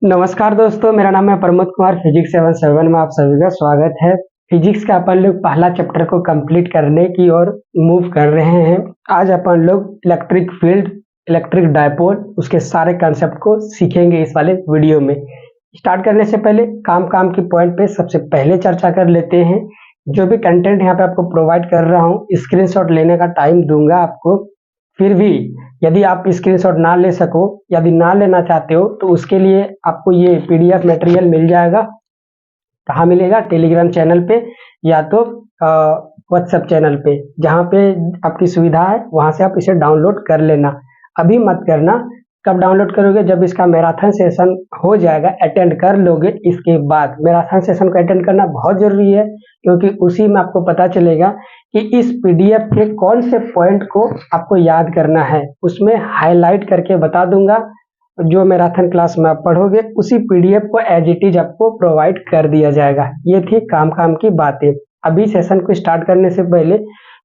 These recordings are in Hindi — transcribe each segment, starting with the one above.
नमस्कार दोस्तों, मेरा नाम है प्रमोद कुमार। फिजिक्स 77 में आप सभी का स्वागत है। फिजिक्स का अपन लोग पहला चैप्टर को कंप्लीट करने की ओर मूव कर रहे हैं। आज अपन लोग इलेक्ट्रिक फील्ड, इलेक्ट्रिक डायपोल, उसके सारे कंसेप्ट को सीखेंगे इस वाले वीडियो में। स्टार्ट करने से पहले काम की पॉइंट पे सबसे पहले चर्चा कर लेते हैं। जो भी कंटेंट यहाँ पे आपको प्रोवाइड कर रहा हूँ, स्क्रीनशॉट लेने का टाइम दूंगा आपको। फिर भी यदि आप स्क्रीनशॉट ना ले सको, यदि ना लेना चाहते हो, तो उसके लिए आपको ये पीडीएफ मटेरियल मिल जाएगा। कहाँ मिलेगा? टेलीग्राम चैनल पे या तो व्हाट्सएप चैनल पे, जहाँ पे आपकी सुविधा है वहाँ से आप इसे डाउनलोड कर लेना। अभी मत करना। कब डाउनलोड करोगे? जब इसका मैराथन सेशन हो जाएगा, अटेंड कर लोगे। इसके बाद मैराथन सेशन को अटेंड करना बहुत जरूरी है, क्योंकि उसी में आपको पता चलेगा कि इस पीडीएफ के कौन से पॉइंट को आपको याद करना है। उसमें हाईलाइट करके बता दूंगा। जो मैराथन क्लास में आप पढ़ोगे उसी पीडीएफ को एज इट इज आपको प्रोवाइड कर दिया जाएगा। ये थी काम की बातें। अभी सेशन को स्टार्ट करने से पहले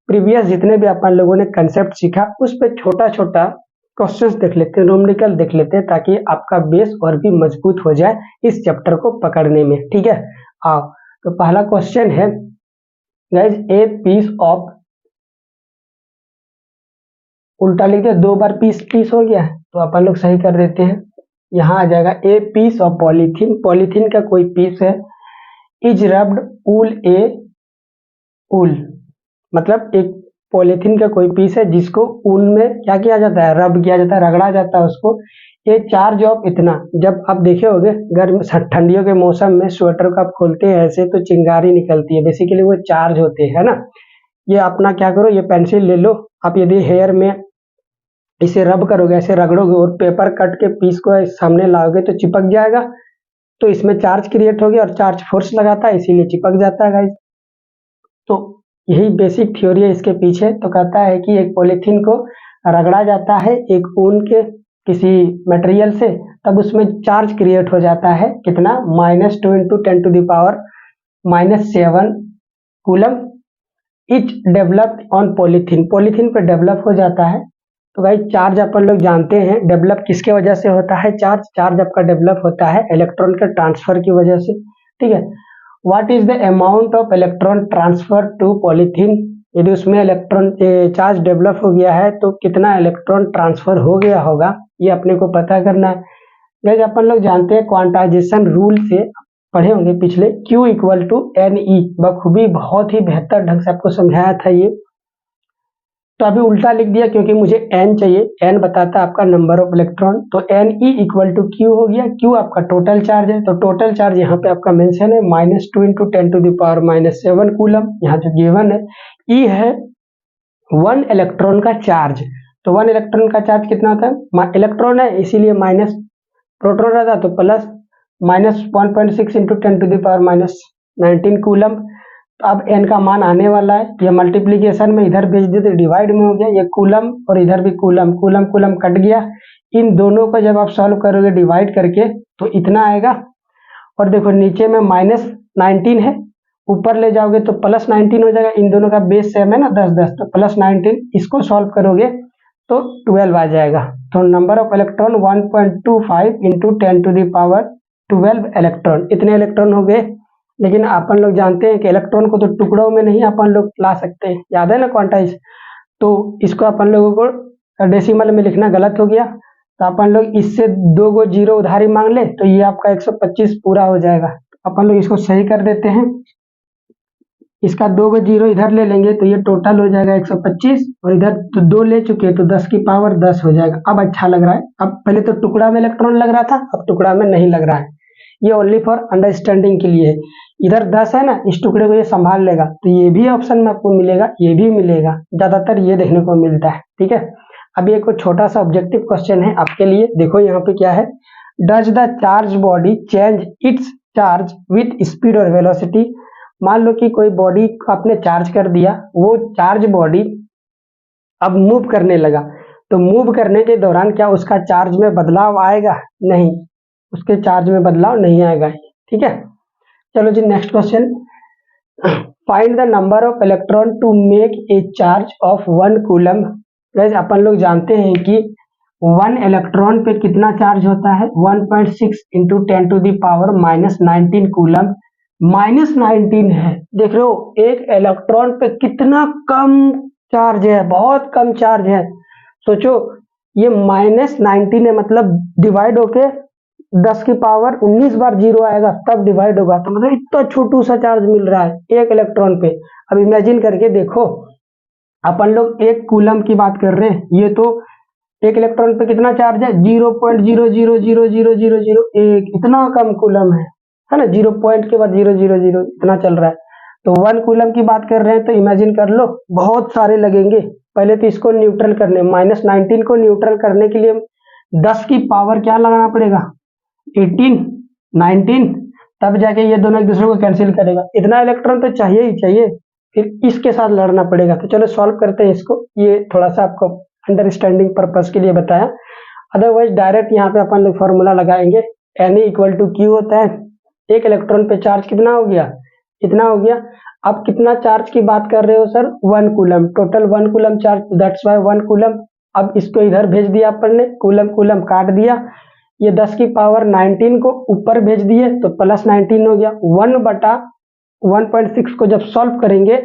प्रीवियस जितने भी अपन लोगों ने कंसेप्ट सीखा, उस पर छोटा छोटा क्वेश्चंस देख लेते हैं, न्यूमेरिकल देख लेते हैं, ताकि आपका बेस और भी मजबूत हो जाए इस चैप्टर को पकड़ने में। ठीक है, आओ। तो पहला क्वेश्चन है गाइज, ए पीस ऑफ, उल्टा लिख दिया, 2 बार पीस हो गया, तो अपन लोग सही कर देते हैं। यहाँ आ जाएगा a piece of polythene. Polythene का कोई पीस है। इज रब्ड ऊल ए ऊल, मतलब एक पॉलीथीन का कोई पीस है जिसको ऊन में क्या किया जाता है? रब किया जाता है, रगड़ा जाता है उसको। ये चार्ज ऑफ इतना, जब आप देखे होगे गर्म ठंडियों के मौसम में स्वेटर को आप खोलते हैं ऐसे, तो चिंगारी निकलती है। बेसिकली वो चार्ज होते हैं, है ना। ये अपना क्या करो, ये पेंसिल ले लो। आप यदि हेयर में इसे रब करोगे, ऐसे रगड़ोगे और पेपर कट के पीस को सामने लाओगे तो चिपक जाएगा। तो इसमें चार्ज क्रिएट हो गया और चार्ज फोर्स लगाता है, इसीलिए चिपक जाता है गाइस। तो यही बेसिक थ्योरी है इसके पीछे। तो कहता है कि एक पॉलीथीन को रगड़ा जाता है एक ऊन के किसी मटेरियल से, तब उसमें चार्ज क्रिएट हो जाता है। कितना? -2 × 10⁻⁻7 coulomb. Etch developed on polythene, polythene पे डेवलप हो जाता है। तो भाई चार्ज अपन लोग जानते हैं डेवलप किसके वजह से होता है। चार्ज आपका डेवलप होता है इलेक्ट्रॉन के ट्रांसफर की वजह से। ठीक है। What is the amount of electron transfer to polythene? यदि उसमें इलेक्ट्रॉन चार्ज डेवलप हो गया है तो कितना इलेक्ट्रॉन ट्रांसफर हो गया होगा, ये अपने को पता करना है। जैसे अपन लोग जानते हैं क्वांटाइजेशन रूल से पढ़े होंगे पिछले, Q = NE, बखूबी बहुत ही बेहतर ढंग से आपको समझाया था ये। तो अभी उल्टा लिख दिया क्योंकि मुझे n चाहिए। n बताता है आपका नंबर ऑफ इलेक्ट्रॉन, तो Ne = Q हो गया। Q आपका टोटल चार्ज है, तो टोटल चार्ज यहाँ पे आपका मेंशन है -2 × 10⁻⁻7 कूलम, यहाँ जो गिवन है। E है 1 इलेक्ट्रॉन का चार्ज। तो 1 इलेक्ट्रॉन का चार्ज कितना होता है? इलेक्ट्रॉन है इसीलिए माइनस, प्रोटॉन रहता तो प्लस, -1.6 × 10⁻⁻19 कूलम। तो अब n का मान आने वाला है, ये मल्टीप्लीकेशन में इधर भेज दे तो डिवाइड में हो गया, ये कूलम और इधर भी कूलम, कूलम कट गया। इन दोनों को जब आप सॉल्व करोगे डिवाइड करके तो इतना आएगा। और देखो नीचे में -19 है, ऊपर ले जाओगे तो +19 हो जाएगा। इन दोनों का बेस सेम है ना, 10 तो +19, इसको सॉल्व करोगे तो 12 आ जाएगा। तो नंबर ऑफ इलेक्ट्रॉन 1.25 × 10⁻12 इलेक्ट्रॉन, इतने इलेक्ट्रॉन हो गए। लेकिन अपन लोग जानते हैं कि इलेक्ट्रॉन को तो टुकड़ों में नहीं अपन लोग ला सकते, याद है ना क्वांटाइज। तो इसको अपन लोगों को डेसिमल में लिखना गलत हो गया, तो अपन लोग इससे 2 गो 0 उधारी मांग ले तो ये आपका 125 पूरा हो जाएगा। अपन लोग इसको सही कर देते हैं। इसका 2 गो 0 इधर ले लेंगे तो ये टोटल हो जाएगा 125, और इधर तो 2 ले चुके तो 10⁻10 हो जाएगा। अब अच्छा लग रहा है। अब पहले तो टुकड़ा में इलेक्ट्रॉन लग रहा था, अब टुकड़ा में नहीं लग रहा है। ये ओनली फॉर अंडरस्टैंडिंग के लिए है। इधर 10 है ना, इस टुकड़े को ये संभाल लेगा, तो ये भी ऑप्शन में आपको मिलेगा, ये भी मिलेगा, ज्यादातर ये देखने को मिलता है। ठीक है। अब एक छोटा सा ऑब्जेक्टिव क्वेश्चन है आपके लिए। देखो यहाँ पे क्या है, does the charge body change it's charge with speed और वेलोसिटी? मान लो कि कोई बॉडी आपने चार्ज कर दिया, वो चार्ज बॉडी अब मूव करने लगा, तो मूव करने के दौरान क्या उसका चार्ज में बदलाव आएगा? नहीं, उसके चार्ज में बदलाव नहीं आएगा। ठीक है। चलो जी next question, find the number of electron to make a charge of 1 coulomb. Guys अपन लोग जानते हैं कि 1 इलेक्ट्रॉन पे कितना चार्ज होता है 1.6 into 10 to the power -19 coulomb. -19 है, देख रहे हो एक इलेक्ट्रॉन पे कितना कम चार्ज है, बहुत कम चार्ज है। सोचो ये -19 है, मतलब डिवाइड होके 10 की पावर 19 बार जीरो आएगा तब डिवाइड होगा, तो मतलब इतना छोटू सा चार्ज मिल रहा है एक इलेक्ट्रॉन पे। अब इमेजिन करके देखो, अपन लोग एक कूलम की बात कर रहे हैं, ये तो एक इलेक्ट्रॉन पे कितना चार्ज है 0.00000001, इतना कम कूलम है ना, 0 पॉइंट के बाद 000 इतना चल रहा है। तो 1 कूलम की बात कर रहे हैं तो इमेजिन कर लो बहुत सारे लगेंगे। पहले तो इसको न्यूट्रल करने, -19 को न्यूट्रल करने के लिए 10 की पावर क्या लगाना पड़ेगा 18 19, तब जाके ये दोनों एक दूसरे को कैंसिल करेगा, इतना इलेक्ट्रॉन तो चाहिए ही चाहिए, फिर इसके साथ लड़ना पड़ेगा। तो चलो सॉल्व करते हैं इसको, ये थोड़ा सा आपको अंडरस्टैंडिंग पर्पस के लिए बताया, अदरवाइज डायरेक्ट यहाँ पे अपन लोग फॉर्मूला लगाएंगे। एन इक्वल टू क्यू होता है, एक इलेक्ट्रॉन पे चार्ज कितना हो गया, इतना हो गया। अब कितना चार्ज की बात कर रहे हो sir 1 coulomb, total 1 coulomb charge, that's why 1 coulomb. अब इसको इधर भेज दिया अपन ने, कूलम कूलम काट दिया, ये 10 की पावर 19 को ऊपर भेज दिए तो +19 हो गया। 1 बटा 1.6 को जब सॉल्व करेंगे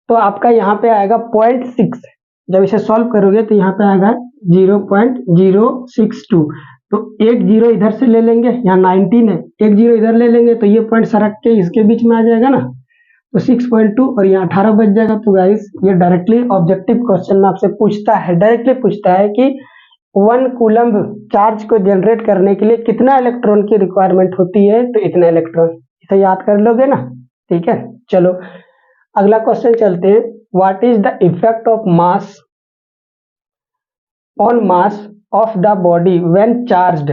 तो आपका यहाँ पे आएगा 0.6, जब इसे सॉल्व करोगे तो यहाँ पे आएगा 0.062, तो एक जीरो इधर से ले लेंगे, यहाँ 19 है, एक जीरो इधर ले लेंगे तो ये पॉइंट सरक के इसके बीच में आ जाएगा ना, तो 6.2 और यहाँ 18 बच जाएगा। तो गाइस ये डायरेक्टली ऑब्जेक्टिव क्वेश्चन में आपसे पूछता है, डायरेक्टली पूछता है कि 1 कूलम चार्ज को जनरेट करने के लिए कितना इलेक्ट्रॉन की रिक्वायरमेंट होती है, तो इतना इलेक्ट्रॉन, इसे याद कर लोगे ना, ठीक है। चलो अगला क्वेश्चन चलते हैं, what is the effect of mass on mass of the body when charged.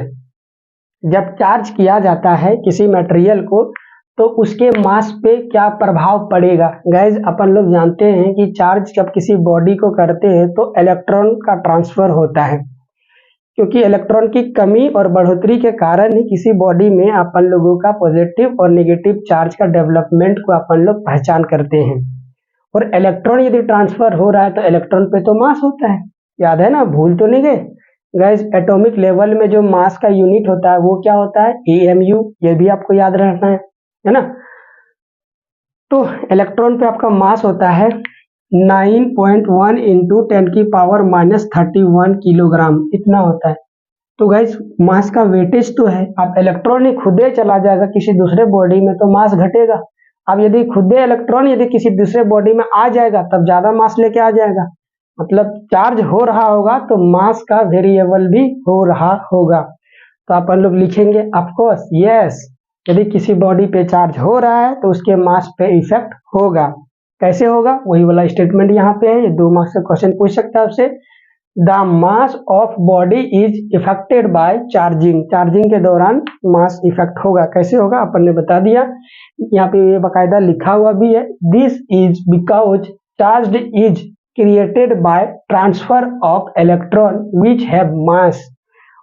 जब चार्ज किया जाता है किसी मटेरियल को तो उसके मास पे क्या प्रभाव पड़ेगा। गाइज अपन लोग जानते हैं कि चार्ज जब किसी बॉडी को करते हैं तो इलेक्ट्रॉन का ट्रांसफर होता है, क्योंकि इलेक्ट्रॉन की कमी और बढ़ोतरी के कारण ही किसी बॉडी में अपन लोगों का पॉजिटिव और नेगेटिव चार्ज का डेवलपमेंट को अपन लोग पहचान करते हैं। और इलेक्ट्रॉन यदि ट्रांसफर हो रहा है तो इलेक्ट्रॉन पे तो मास होता है, याद है ना, भूल तो नहीं गए गाइज। एटॉमिक लेवल में जो मास का यूनिट होता है वो क्या होता है AMU, ये भी आपको याद रखना है ना। तो इलेक्ट्रॉन पे आपका मास होता है 9.1 इंटू 10 की पावर -31 किलोग्राम, इतना होता है। तो गाइज मास का वेटेज तो है, अब इलेक्ट्रॉन ही खुदे चला जाएगा किसी दूसरे बॉडी में तो मास घटेगा। अब यदि खुदे इलेक्ट्रॉन यदि किसी दूसरे बॉडी में आ जाएगा तब ज्यादा मास लेके आ जाएगा, मतलब चार्ज हो रहा होगा तो मास का वेरिएबल भी हो रहा होगा। तो अपन लोग लिखेंगे ऑफकोर्स यस, यदि किसी बॉडी पे चार्ज हो रहा है तो उसके मास पे इफेक्ट होगा। कैसे होगा, वही वाला स्टेटमेंट यहाँ पे है, ये 2 मार्क्स का क्वेश्चन पूछ सकता है आपसे। The mass of body is affected by charging, charging के दौरान मास इफेक्ट होगा। कैसे होगा अपन ने बता दिया, यहाँ पे ये बाकायदा लिखा हुआ भी है, this is because charge is created by transfer of electron which have मास।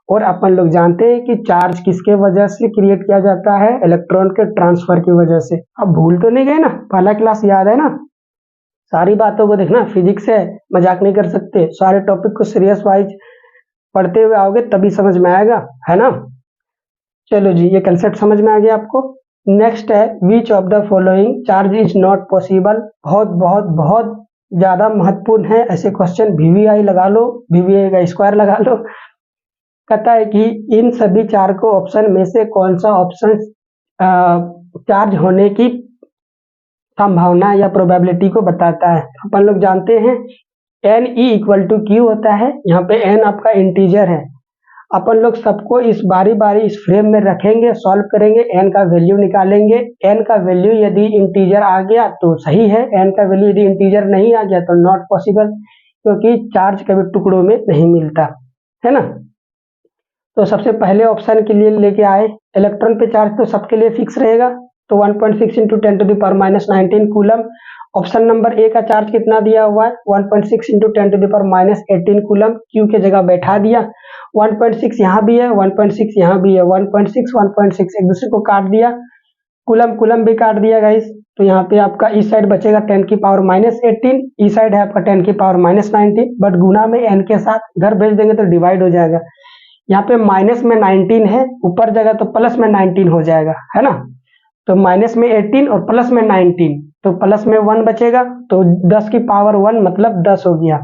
और अपन लोग जानते हैं कि चार्ज किसके वजह से क्रिएट किया जाता है, इलेक्ट्रॉन के ट्रांसफर की वजह से। अब भूल तो नहीं गए ना, पहला क्लास याद है ना, सारी बातों को देखना, फिजिक्स है मजाक नहीं कर सकते, सारे टॉपिक को सीरियस वाइज पढ़ते हुए आओगे तभी समझ में आएगा, है ना। चलो जी ये कंसेप्ट समझ में आ गया आपको। नेक्स्ट है which of the following charge is not possible, बहुत बहुत बहुत ज्यादा महत्वपूर्ण है, ऐसे क्वेश्चन VVI लगा लो, VVI का स्क्वायर लगा लो। कहता है कि इन सभी 4 को ऑप्शन में से कौन सा ऑप्शन चार्ज होने की संभावना या प्रोबेबिलिटी को बताता है। अपन लोग जानते हैं NE इक्वल टू Q होता है, यहाँ पे N आपका इंटीजर है। अपन लोग सबको इस बारी बारी इस फ्रेम में रखेंगे, सॉल्व करेंगे, N का वैल्यू निकालेंगे। N का वैल्यू यदि इंटीजर आ गया तो सही है, N का वैल्यू यदि इंटीजर नहीं आ गया तो नॉट पॉसिबल, क्योंकि चार्ज कभी टुकड़ों में नहीं मिलता है ना। तो सबसे पहले ऑप्शन के लिए लेके आए, इलेक्ट्रॉन पे चार्ज तो सबके लिए फिक्स रहेगा, तो 1.6 into 10 to the power -19 coulomb. Option number A का चार्ज कितना दिया हुआ है 1.6 into 10 to the power -18 coulomb, Q के जगह बैठा दिया। 1.6 यहाँ भी है, 1.6 यहाँ भी है, 1.6 1.6 एक दूसरे को काट दिया, कूलम कूलम भी काट दिया गाइस, तो यहाँ पे आपका इस साइड बचेगा 10 की पावर -18, इस साइड है आपका 10 की पावर -19, बट गुना में n के साथ इधर भेज देंगे तो डिवाइड हो जाएगा। यहाँ पे माइनस में 19 है, ऊपर जगह तो प्लस में 19 हो जाएगा, है ना। तो माइनस में 18 और प्लस में 19, तो प्लस में 1 बचेगा, तो 10 की पावर 1 मतलब 10 हो गया।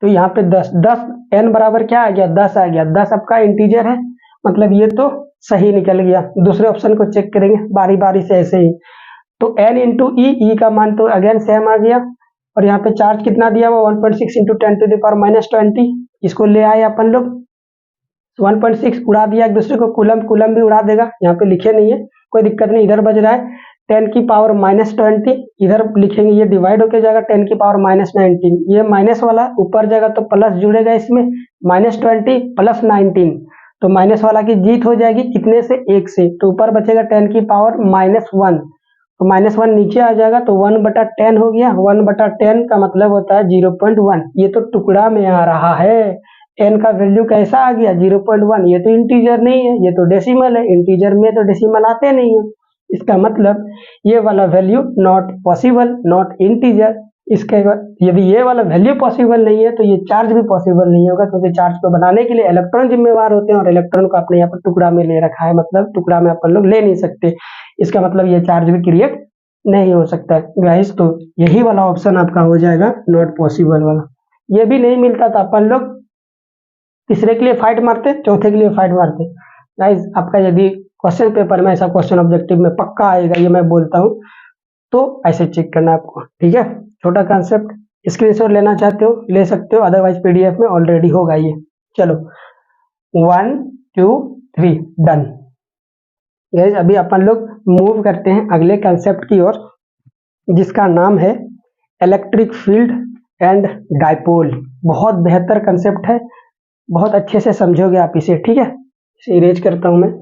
तो यहाँ पे 10 n बराबर क्या आ गया, 10 आ गया। 10 आपका इंटीजर है, मतलब ये तो सही निकल गया। दूसरे ऑप्शन को चेक करेंगे बारी बारी से ऐसे ही। तो n इंटू ई का मान तो अगेन सेम आ गया, और यहाँ पे चार्ज कितना दिया हुआ 1.6 इंटू 10⁻⁻20। इसको ले आए अपन लोग, 1.6 उड़ा दिया एक दूसरे को, कूलम कूलम भी उड़ा देगा, यहाँ पे लिखे नहीं है कोई दिक्कत नहीं। इधर बज रहा है 10 की पावर -20, इधर लिखेंगे ये डिवाइड होके जाएगा 10 की पावर -19, ये माइनस वाला ऊपर जाएगा तो प्लस जुड़ेगा इसमें, -20 प्लस 19, तो माइनस वाला की जीत हो जाएगी कितने से, 1 से। तो ऊपर बचेगा 10 की पावर -1, तो -1 नीचे आ जाएगा, तो 1/10 हो गया। 1/10 का मतलब होता है 0.1। ये तो टुकड़ा में आ रहा है, n का वैल्यू कैसा आ गया 0.1। ये तो इंटीजर नहीं है, ये तो डेसिमल है, इंटीजर में तो डेसिमल आते नहीं है। इसका मतलब ये वाला value not possible, not integer. इसके यदि ये वाला वैल्यू पॉसिबल नहीं है तो ये चार्ज भी पॉसिबल नहीं होगा, क्योंकि चार्ज को बनाने के लिए इलेक्ट्रॉन जिम्मेवार होते हैं, और इलेक्ट्रॉन को आपने यहाँ पर टुकड़ा में ले रखा है, मतलब टुकड़ा में अपन लोग ले नहीं सकते। इसका मतलब ये चार्ज भी क्रिएट नहीं हो सकता गाइस। तो यही वाला ऑप्शन आपका हो जाएगा नॉट पॉसिबल वाला। ये भी नहीं मिलता तो अपन लोग तीसरे के लिए फाइट मारते, चौथे के लिए फाइट मारते। गाइस आपका यदि क्वेश्चन पेपर में ऐसा क्वेश्चन ऑब्जेक्टिव में पक्का आएगा, ये मैं बोलता हूँ, तो ऐसे चेक करना आपको, ठीक है। छोटा कॉन्सेप्ट, स्क्रीनशॉट लेना चाहते हो ले सकते हो, अदरवाइज पीडीएफ में ऑलरेडी होगा ये। चलो 1 2 3 डन। गाइस अभी अपन लोग मूव करते हैं अगले कंसेप्ट की ओर, जिसका नाम है इलेक्ट्रिक फील्ड एंड डाइपोल। बहुत बेहतर कंसेप्ट है, बहुत अच्छे से समझोगे आप इसे, ठीक है। इसे इरेज करता हूं मैं।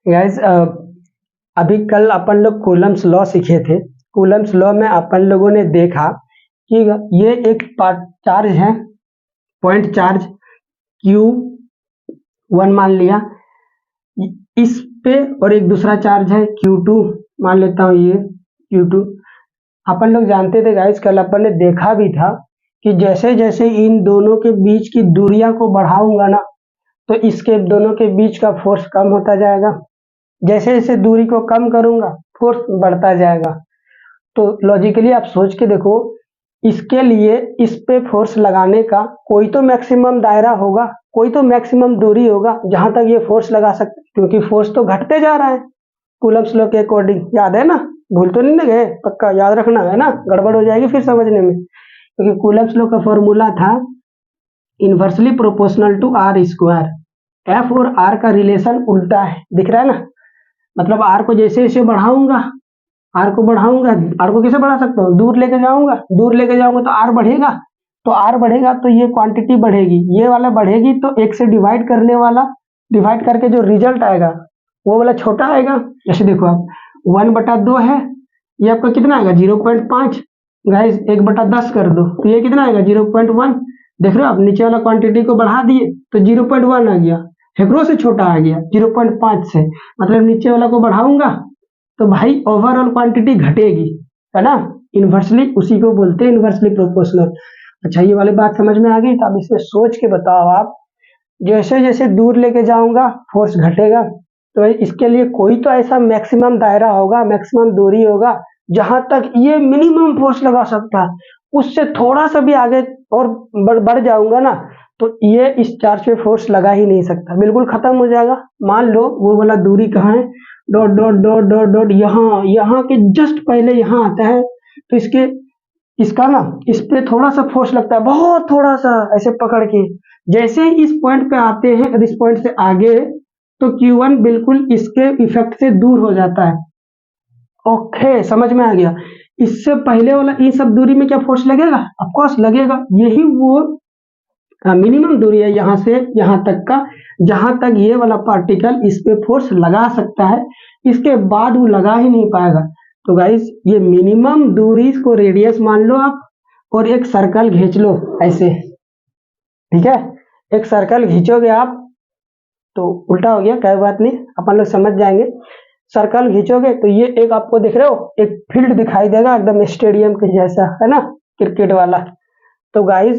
गाइस अभी कल अपन लोग कूलम्स लॉ सीखे थे। कूलम्स लॉ में अपन लोगों ने देखा कि ये एक चार्ज है, पॉइंट चार्ज Q1 मान लिया इस पे, और एक दूसरा चार्ज है Q2 मान लेता हूँ, ये Q2। अपन लोग जानते थे गाइस, कल अपन ने देखा भी था कि जैसे जैसे इन दोनों के बीच की दूरियां को बढ़ाऊंगा ना, तो इसके दोनों के बीच का फोर्स कम होता जाएगा। जैसे जैसे दूरी को कम करूंगा फोर्स बढ़ता जाएगा। तो लॉजिकली आप सोच के देखो, इसके लिए इस पे फोर्स लगाने का कोई तो मैक्सिमम दायरा होगा, कोई तो मैक्सिमम दूरी होगा जहां तक ये फोर्स लगा सकते, क्योंकि फोर्स तो घटते जा रहा है कूलम्स लॉ के अकॉर्डिंग। याद है ना, भूल तो नहीं गए, पक्का याद रखना है ना, गड़बड़ हो जाएगी फिर समझने में। क्योंकि कूलम्स लॉ का फॉर्मूला था inversely proportional to R square. F और आर का रिलेशन उल्टा है, दिख रहा है ना। मतलब आर को जैसे जैसे बढ़ाऊंगा, आर को बढ़ाऊंगा, आर को कैसे बढ़ा सकता हूँ, दूर लेके जाऊंगा, दूर लेके जाऊंगा तो आर बढ़ेगा, तो आर बढ़ेगा तो ये क्वांटिटी बढ़ेगी, ये वाला बढ़ेगी, तो एक से डिवाइड करने वाला, डिवाइड करके जो रिजल्ट आएगा वो वाला छोटा आएगा। जैसे देखो आप 1/2 है, ये आपका कितना आएगा 0.5। गाइस 1/10 कर दो तो ये कितना आएगा 0.1। देख रहे हो आप, नीचे वाला क्वांटिटी को बढ़ा दिए तो 0.1 आ गया, हेक्रो से छोटा आ गया 0.5 से, मतलब नीचे वाला को बढ़ाऊंगा तो भाई ओवरऑल क्वांटिटी घटेगी, है ना। इनवर्सली उसी को बोलते हैं इनवर्सली प्रोपोर्शनल। अच्छा ये वाली बात समझ में आ गई, तो अब इसमें सोच के बताओ आप, जैसे जैसे दूर लेके जाऊंगा फोर्स घटेगा, तो भाई इसके लिए कोई तो ऐसा मैक्सिमम दायरा होगा, मैक्सिमम दूरी होगा जहां तक ये मिनिमम फोर्स लगा सकता है। उससे थोड़ा सा भी आगे और बढ़ जाऊंगा ना, तो ये इस चार्ज पे फोर्स लगा ही नहीं सकता, बिल्कुल खत्म हो जाएगा। मान लो वो वाला दूरी कहाँ है, dot dot dot dot dot, यहाँ यहाँ के जस्ट पहले यहाँ आता है, तो इसका ना इस पे थोड़ा सा फोर्स लगता है, बहुत थोड़ा सा ऐसे पकड़ के। जैसे ही इस पॉइंट पे आते हैं, अगर इस पॉइंट से आगे, तो Q1 बिल्कुल इसके इफेक्ट से दूर हो जाता है। ओके समझ में आ गया। इससे पहले वाला इन सब दूरी में क्या फोर्स लगेगा, ऑफ कोर्स लगेगा। यही वो मिनिमम दूरी है यहाँ से यहाँ तक का, जहां तक ये वाला पार्टिकल इस पे फोर्स लगा सकता है, इसके बाद वो लगा ही नहीं पाएगा। तो गाइस ये मिनिमम दूरी को रेडियस मान लो आप, और एक सर्कल खींच लो ऐसे, ठीक है। एक सर्कल खींचोगे आप तो उल्टा हो गया, कोई बात नहीं, अपन लोग समझ जाएंगे। सर्कल खींचोगे तो ये एक आपको दिख रहे हो, एक फील्ड दिखाई देगा एकदम स्टेडियम के जैसा, है ना, क्रिकेट वाला। तो गाइस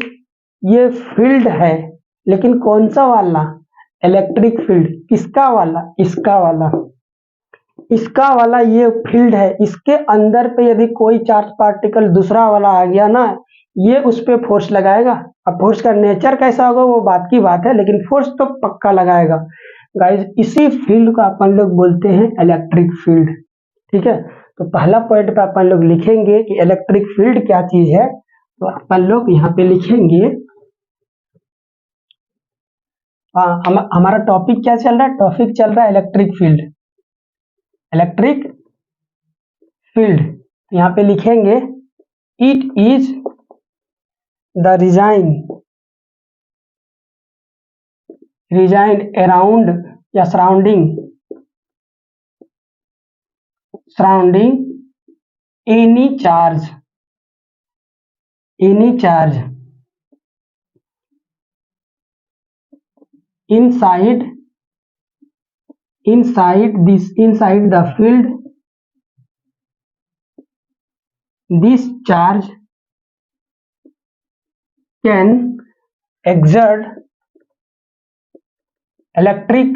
ये फील्ड है, लेकिन कौन सा वाला? Electric field. किसका वाला? इसका वाला। इसका वाला ये फील्ड है। इसके अंदर पे यदि कोई चार्ज पार्टिकल दूसरा वाला आ गया ना, ये उस पे फोर्स लगाएगा। अब फोर्स का नेचर कैसा होगा वो बात की बात है, लेकिन फोर्स तो पक्का लगाएगा। गाइस इसी फील्ड को अपन लोग बोलते हैं इलेक्ट्रिक फील्ड, ठीक है। तो पहला पॉइंट पे अपन लोग लिखेंगे कि इलेक्ट्रिक फील्ड क्या चीज है। तो अपन लोग यहाँ पे लिखेंगे, हमारा टॉपिक क्या चल रहा है? टॉपिक चल रहा है इलेक्ट्रिक फील्ड। इलेक्ट्रिक फील्ड यहाँ पे लिखेंगे it is the resign around या surrounding any charge inside the field. This charge can exert electric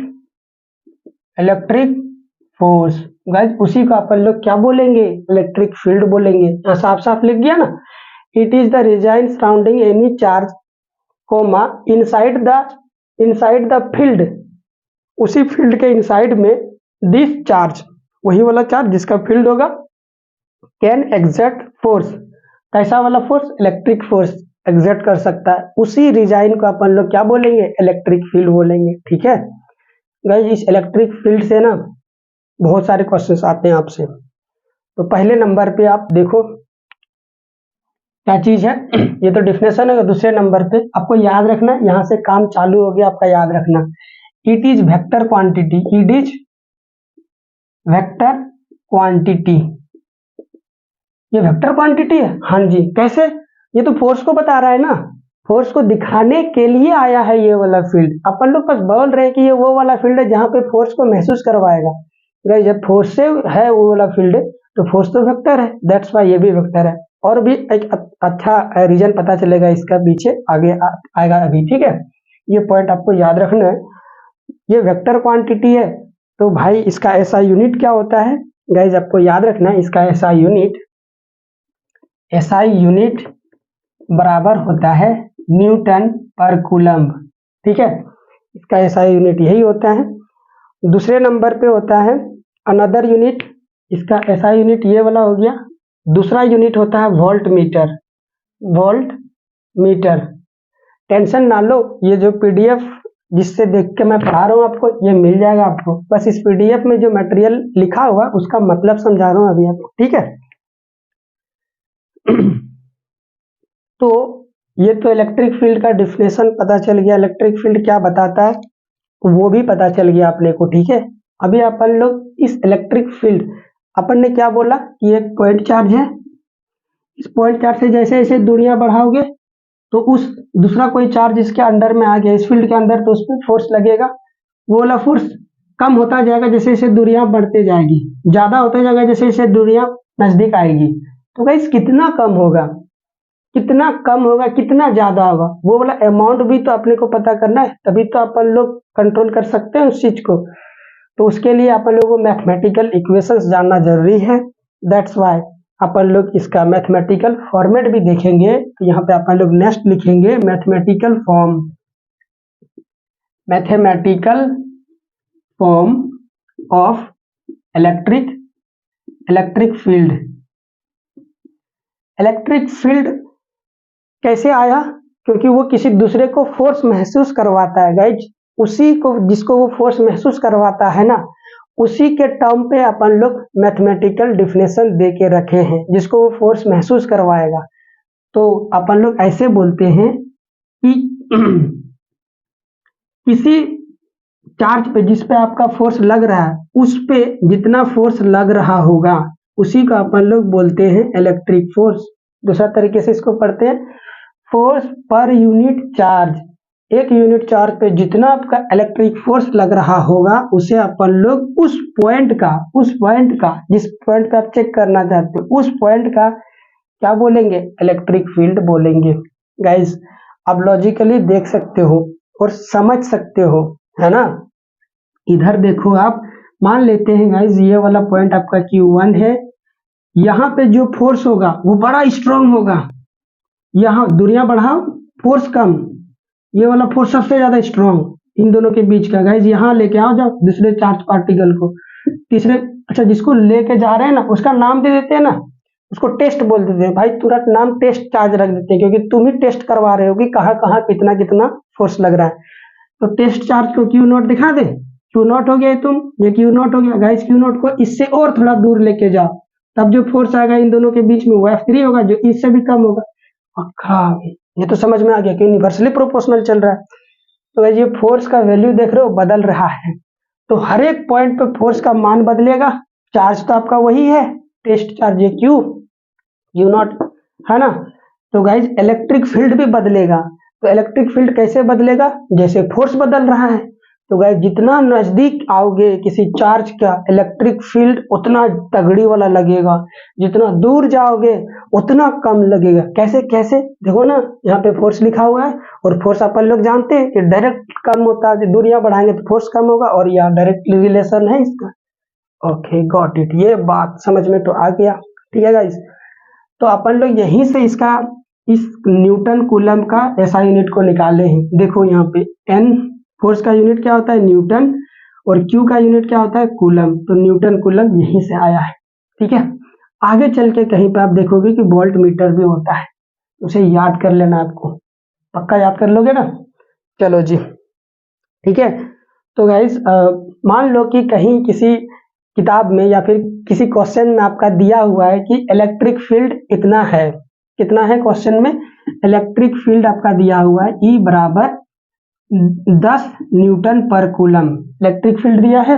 force। Guys उसी को अपन लोग क्या बोलेंगे? इलेक्ट्रिक फील्ड बोलेंगे। साफ साफ लिख दिया ना, it is the region surrounding any charge comma inside the field, उसी फील्ड के इनसाइड में दिस चार्ज, वही वाला चार्ज जिसका फील्ड होगा, कैन एग्जर्ट फोर्स। कैसा वाला फोर्स? इलेक्ट्रिक फोर्स एग्जर्ट कर सकता है। उसी रीजाइन को अपन लोग क्या बोलेंगे? इलेक्ट्रिक फील्ड बोलेंगे, ठीक है। गाइस इस इलेक्ट्रिक फील्ड से ना बहुत सारे क्वेश्चंस आते हैं आपसे। तो पहले नंबर पे आप देखो क्या चीज है, ये तो डिफिनेशन है। दूसरे नंबर पे आपको याद रखना, यहाँ से काम चालू हो गया आपका, याद रखना it is vector quantity. It is vector quantity. ये वेक्टर क्वांटिटी है, हाँ जी। कैसे? ये तो फोर्स को बता रहा है ना, फोर्स को दिखाने के लिए आया है ये वाला फील्ड। अपन लोग बस बोल रहे हैं कि ये वो वाला फील्ड है जहां पे फोर्स को महसूस करवाएगा। जब फोर्स से है वो वाला फील्ड, तो फोर्स तो वेक्टर है, दैट्स वाई ये भी वेक्टर है। और भी एक अच्छा रीजन पता चलेगा इसका पीछे, आगे आएगा अभी, ठीक है। ये पॉइंट आपको याद रखना है। ये वेक्टर क्वांटिटी है, तो भाई इसका ऐसा यूनिट क्या होता है? गाइज आपको याद रखना है, इसका ऐसा यूनिट बराबर होता है न्यूटन पर कूलम्ब, ठीक है। इसका ऐसा यूनिट यही होता है। दूसरे नंबर पे होता है अनदर यूनिट। इसका ऐसा यूनिट ये वाला हो गया। दूसरा यूनिट होता है वोल्ट मीटर। टेंशन ना लो, ये जो पीडीएफ जिससे देख के मैं पढ़ा रहा हूँ आपको, ये मिल जाएगा आपको। बस इस पीडीएफ में जो मटेरियल लिखा हुआ उसका मतलब समझा रहा हूँ अभी आपको, ठीक है। तो ये तो इलेक्ट्रिक फील्ड का डिफिनेशन पता चल गया, इलेक्ट्रिक फील्ड क्या बताता है वो भी पता चल गया अपने को, ठीक है। अभी अपन लोग इस इलेक्ट्रिक फील्ड, अपन ने क्या बोला कि एक पॉइंट चार्ज है। इस पॉइंट चार्ज से जैसे जैसे दूरियां बढ़ाओगे तो उस दूसरा कोई चार्ज इसके अंदर में आ गया, इस फील्ड के अंदर, तो उस पर फोर्स लगेगा। वो वाला फोर्स कम होता जाएगा जैसे जैसे दूरियां बढ़ते जाएगी, ज्यादा होता जाएगा जैसे जैसे दूरियां नजदीक आएगी। तो गाइस कितना कम होगा, कितना ज्यादा होगा, वो वाला अमाउंट भी तो अपने को पता करना है, तभी तो अपन लोग कंट्रोल कर सकते हैं उस चीज को। तो उसके लिए अपन लोगों को मैथमेटिकल इक्वेशंस जानना जरूरी है। दैट्स वाई अपन लोग इसका मैथमेटिकल फॉर्मेट भी देखेंगे। तो यहाँ पे अपन लोग नेक्स्ट लिखेंगे mathematical form of electric field. Electric field कैसे आया? क्योंकि वो किसी दूसरे को फोर्स महसूस करवाता है गाइज। उसी को, जिसको वो फोर्स महसूस करवाता है ना, उसी के टर्म पे अपन लोग मैथमेटिकल डिफिनेशन दे के रखे हैं, जिसको वो फोर्स महसूस करवाएगा। तो अपन लोग ऐसे बोलते हैं कि किसी चार्ज पे जिस पे आपका फोर्स लग रहा है उस पे जितना फोर्स लग रहा होगा उसी को अपन लोग बोलते हैं इलेक्ट्रिक फोर्स। दूसरा तरीके से इसको पढ़ते हैं, फोर्स पर यूनिट चार्ज। एक यूनिट चार्ज पे जितना आपका इलेक्ट्रिक फोर्स लग रहा होगा उसे अपन लोग उस पॉइंट का जिस पॉइंट पे आप चेक करना चाहते हो उस पॉइंट का क्या बोलेंगे, इलेक्ट्रिक फील्ड बोलेंगे। गाइस आप लॉजिकली देख सकते हो और समझ सकते हो, है ना। इधर देखो आप, मान लेते हैं गाइस ये वाला पॉइंट आपका Q1 है, यहाँ पे जो फोर्स होगा वो बड़ा स्ट्रांग होगा। यहाँ दूरियां बढ़ाओ, फोर्स कम, ये वाला फोर्स सबसे ज्यादा स्ट्रांग इन दोनों के बीच का। गाइस यहाँ लेके आओ जाओ दूसरे चार्ज पार्टिकल को, तीसरे, अच्छा जिसको लेके जा रहे हैं ना उसका नाम दे देते हैं ना, उसको टेस्ट बोल देते हैं भाई, तुरंत नाम टेस्ट चार्ज रख देते हैं क्योंकि तुम ही टेस्ट करवा रहे हो कि कहाँ कहाँ कितना कितना फोर्स लग रहा है। तो टेस्ट चार्ज को Q0 दिखा दे, Q0 हो गया, तुम ये Q0 हो गया। गाइस Q0 को इससे और थोड़ा दूर लेके जाओ, तब जो फोर्स आएगा इन दोनों के बीच में वो F3 होगा जो इससे भी कम होगा। अच्छा ये तो समझ में आ गया कि यूनिवर्सली प्रोपोर्शनल चल रहा है। तो गाइस ये फोर्स का वैल्यू देख रहे हो बदल रहा है, तो हर एक पॉइंट पे फोर्स का मान बदलेगा। चार्ज तो आपका वही है, टेस्ट चार्ज ये Q0 है ना। तो गाइस इलेक्ट्रिक फील्ड भी बदलेगा। तो इलेक्ट्रिक फील्ड कैसे बदलेगा, जैसे फोर्स बदल रहा है। तो गाइस जितना नजदीक आओगे किसी चार्ज का इलेक्ट्रिक फील्ड उतना तगड़ी वाला लगेगा, जितना दूर जाओगे उतना कम लगेगा। कैसे कैसे देखो ना, यहाँ पे फोर्स लिखा हुआ है और फोर्स अपन लोग जानते हैं कि डायरेक्ट कम होता है, दूरियां बढ़ाएंगे तो फोर्स कम होगा, और यहाँ डायरेक्ट रिलेशन है इसका। ओके गॉट इट, ये बात समझ में तो आ गया। ठीक है गाइस, तो अपन लोग यहीं से इसका इस न्यूटन कूलम का एसआई यूनिट को निकाले हैं। देखो यहाँ पे एन फोर्स का यूनिट क्या होता है, न्यूटन, और क्यू का यूनिट क्या होता है, कूलम। तो न्यूटन कूलम यहीं से आया है। ठीक है, आगे चल के कहीं पे आप देखोगे कि वोल्ट मीटर भी होता है, उसे याद कर लेना, आपको पक्का याद कर लोगे ना। चलो जी ठीक है। तो गाइस मान लो कि कहीं किसी किताब में या फिर किसी क्वेश्चन में आपका दिया हुआ है कि इलेक्ट्रिक फील्ड इतना है, कितना है क्वेश्चन में, इलेक्ट्रिक फील्ड आपका दिया हुआ है E बराबर 10 न्यूटन पर कूलम इलेक्ट्रिक फील्ड दिया है।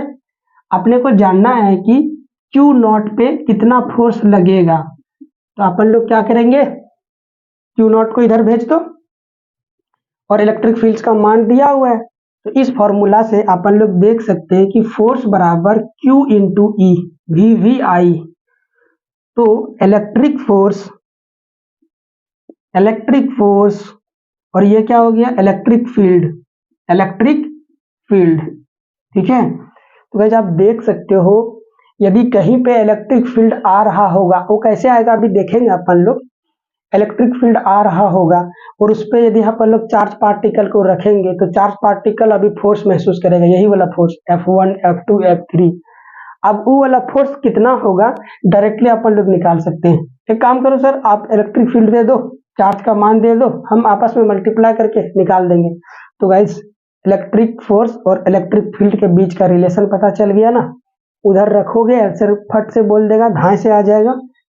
अपने को जानना है कि Q0 पे कितना फोर्स लगेगा। तो अपन लोग क्या करेंगे, Q0 को इधर भेज दो और इलेक्ट्रिक फील्ड का मान दिया हुआ है, तो इस फॉर्मूला से अपन लोग देख सकते हैं कि फोर्स बराबर Q इंटू ई VVI। तो इलेक्ट्रिक फोर्स और ये क्या हो गया, इलेक्ट्रिक फील्ड। ठीक है, तो गाइस आप देख सकते हो यदि कहीं पे इलेक्ट्रिक फील्ड आ रहा होगा, वो कैसे आएगा अभी देखेंगे अपन लोग। इलेक्ट्रिक फील्ड आ रहा होगा और उस पर यदि अपन लोग चार्ज पार्टिकल को रखेंगे तो चार्ज पार्टिकल अभी फोर्स महसूस करेगा, यही वाला फोर्स F1 F2 F3। अब वो वाला फोर्स कितना होगा डायरेक्टली अपन लोग निकाल सकते हैं। एक काम करो सर, आप इलेक्ट्रिक फील्ड दे दो, चार्ज का मान दे दो, हम आपस में मल्टीप्लाई करके निकाल देंगे। तो गाइस इलेक्ट्रिक फोर्स और इलेक्ट्रिक फील्ड के बीच का रिलेशन पता चल गया ना। उधर रखोगे आंसर फट से बोल देगा, धाए से आ जाएगा।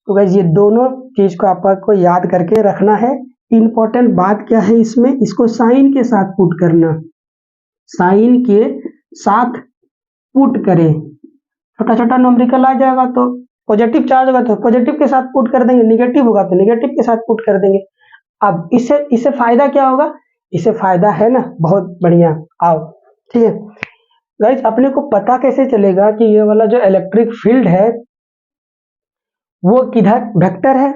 तो गाइस ये दोनों चीज को आपको याद करके रखना है। इंपॉर्टेंट बात क्या है इसमें, इसको साइन के साथ पुट करना, साइन के साथ पुट करें, छोटा छोटा नंबरिकल आ जाएगा तो पॉजिटिव चार्ज होगा तो पॉजिटिव के साथ पुट कर देंगे, निगेटिव होगा तो निगेटिव के साथ पुट कर देंगे। अब इससे फायदा क्या होगा, इससे फायदा है ना, बहुत बढ़िया। आओ ठीक है गाइस, अपने को पता कैसे चलेगा कि ये वाला जो इलेक्ट्रिक फील्ड है वो किधर वेक्टर है,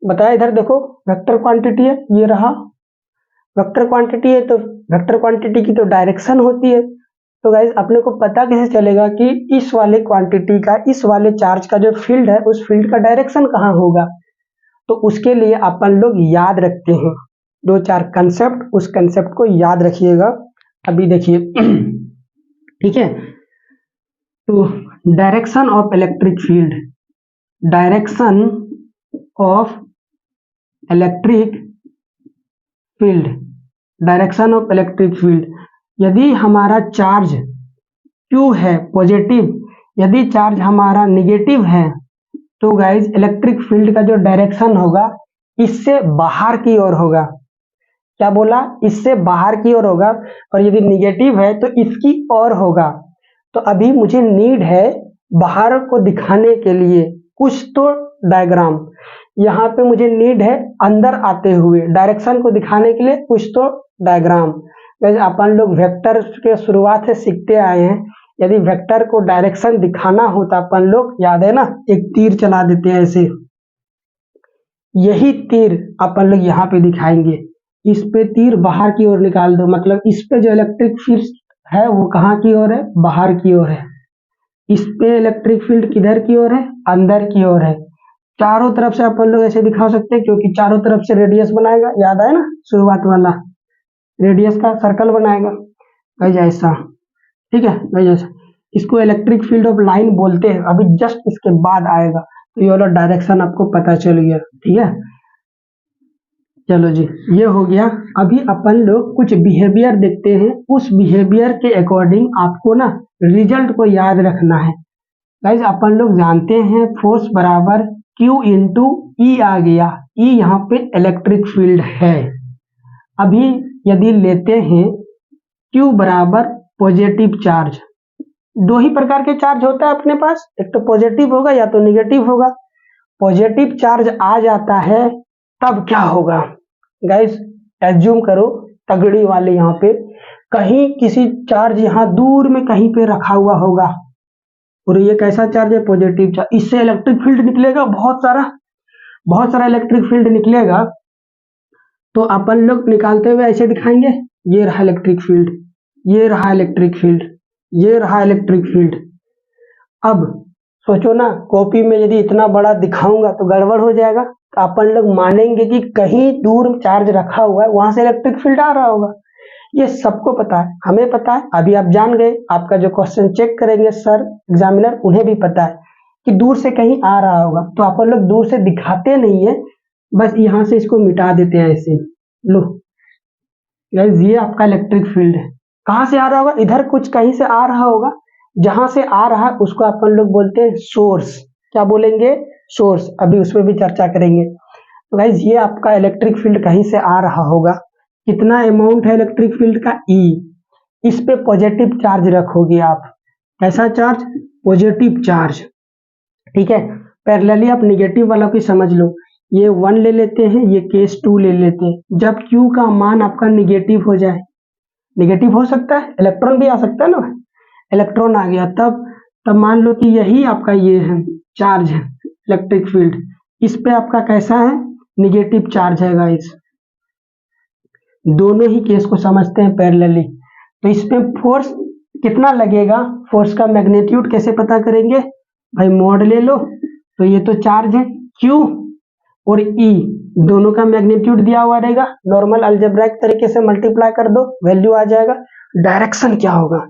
बताया। इधर देखो वेक्टर क्वांटिटी है, ये रहा वेक्टर क्वांटिटी है, तो वेक्टर क्वांटिटी की तो डायरेक्शन होती है। तो गाइस अपने को पता कैसे चलेगा कि इस वाले क्वांटिटी का, इस वाले चार्ज का जो फील्ड है उस फील्ड का डायरेक्शन कहाँ होगा। तो उसके लिए अपन लोग याद रखते हैं दो चार कंसेप्ट, उस कंसेप्ट को याद रखिएगा। अभी देखिए ठीक है, तो direction of electric field, direction of electric field, direction of electric field. यदि हमारा चार्ज Q है पॉजिटिव, यदि चार्ज हमारा निगेटिव है, तो गाइज इलेक्ट्रिक फील्ड का जो डायरेक्शन होगा इससे बाहर की ओर होगा। क्या बोला, इससे बाहर की ओर होगा, और यदि निगेटिव है तो इसकी ओर होगा। तो अभी मुझे नीड है बाहर को दिखाने के लिए कुछ तो डायग्राम, यहाँ पे मुझे नीड है अंदर आते हुए डायरेक्शन को दिखाने के लिए कुछ तो डायग्राम। जैसे अपन लोग वेक्टर के शुरुआत से सीखते आए हैं, यदि वेक्टर को डायरेक्शन दिखाना होता अपन लोग, याद है ना, एक तीर चला देते हैं ऐसे, यही तीर अपन लोग यहाँ पे दिखाएंगे, इस पे तीर बाहर की ओर निकाल दो, मतलब इस पे जो इलेक्ट्रिक फील्ड है वो कहाँ की ओर है, बाहर की ओर है। इस पे इलेक्ट्रिक फील्ड किधर की ओर है, अंदर की ओर है। चारों तरफ से अपन लोग ऐसे दिखा सकते हैं, क्योंकि चारों तरफ से रेडियस बनाएगा, याद है ना शुरुआत वाला, रेडियस का सर्कल बनाएगा गाइस ऐसा, ठीक है गाइस ऐसा। इसको इलेक्ट्रिक फील्ड ऑफ लाइन बोलते हैं, अभी जस्ट इसके बाद आएगा, तो ये वाला डायरेक्शन आपको पता चल गया, ठीक है। चलो जी, ये हो गया। अभी अपन लोग कुछ बिहेवियर देखते हैं, उस बिहेवियर के अकॉर्डिंग आपको ना रिजल्ट को याद रखना है। गाइस अपन लोग जानते हैं फोर्स बराबर Q इंटू ई आ गया, ई यहाँ पे इलेक्ट्रिक फील्ड है। अभी यदि लेते हैं Q बराबर पॉजिटिव चार्ज, दो ही प्रकार के चार्ज होता है अपने पास, एक तो पॉजिटिव होगा या तो निगेटिव होगा। पॉजिटिव चार्ज आ जाता है तब क्या होगा गाइस, एज्यूम करो तगड़ी वाले, यहाँ पे कहीं किसी चार्ज यहाँ दूर में कहीं पे रखा हुआ होगा, और ये कैसा चार्ज है, पॉजिटिव चार्ज, इससे इलेक्ट्रिक फील्ड निकलेगा बहुत सारा इलेक्ट्रिक फील्ड निकलेगा। तो अपन लोग निकालते हुए ऐसे दिखाएंगे, ये रहा इलेक्ट्रिक फील्ड, ये रहा इलेक्ट्रिक फील्ड, ये रहा इलेक्ट्रिक फील्ड। अब सोचो ना, कॉपी में यदि इतना बड़ा दिखाऊंगा तो गड़बड़ हो जाएगा, तो अपन लोग मानेंगे कि कहीं दूर चार्ज रखा हुआ है, वहां से इलेक्ट्रिक फील्ड आ रहा होगा। ये सबको पता है, हमें पता है, अभी आप जान गए। आपका जो क्वेश्चन चेक करेंगे सर एग्जामिनर, उन्हें भी पता है कि दूर से कहीं आ रहा होगा, तो अपन लोग दूर से दिखाते नहीं है, बस यहाँ से इसको मिटा देते हैं ऐसे। लो गाइस, ये आपका इलेक्ट्रिक फील्ड है, कहाँ से आ रहा होगा, इधर कुछ कहीं से आ रहा होगा, जहां से आ रहा है उसको अपन लोग बोलते हैं सोर्स। क्या बोलेंगे, सोर्स, अभी उसमें भी चर्चा करेंगे। तो गाइस ये आपका इलेक्ट्रिक फील्ड कहीं से आ रहा होगा, कितना अमाउंट है इलेक्ट्रिक फील्ड का, ई, इस पे पॉजिटिव चार्ज रखोगे आप, कैसा चार्ज, पॉजिटिव चार्ज, ठीक है। पैरेलली आप निगेटिव वाला भी समझ लो, ये 1 ले लेते हैं, ये केस 2 ले लेते हैं। जब Q का मान आपका निगेटिव हो जाए, निगेटिव हो सकता है, इलेक्ट्रॉन भी आ सकता है ना, इलेक्ट्रॉन आ गया, तब मान लो कि यही आपका ये है चार्ज है इलेक्ट्रिक फील्ड, इस पे आपका कैसा है, निगेटिव चार्ज है गाइस। दोनों ही केस को समझते हैं पैरेलली। तो इस पे फोर्स कितना लगेगा, फोर्स का मैग्नीट्यूड कैसे पता करेंगे भाई, मॉड ले लो, तो ये तो चार्ज है Q और E, दोनों का मैग्नीट्यूड दिया हुआ रहेगा, नॉर्मल अलजेब्राइक तरीके से मल्टीप्लाई कर दो, वैल्यू आ जाएगा। डायरेक्शन क्या होगा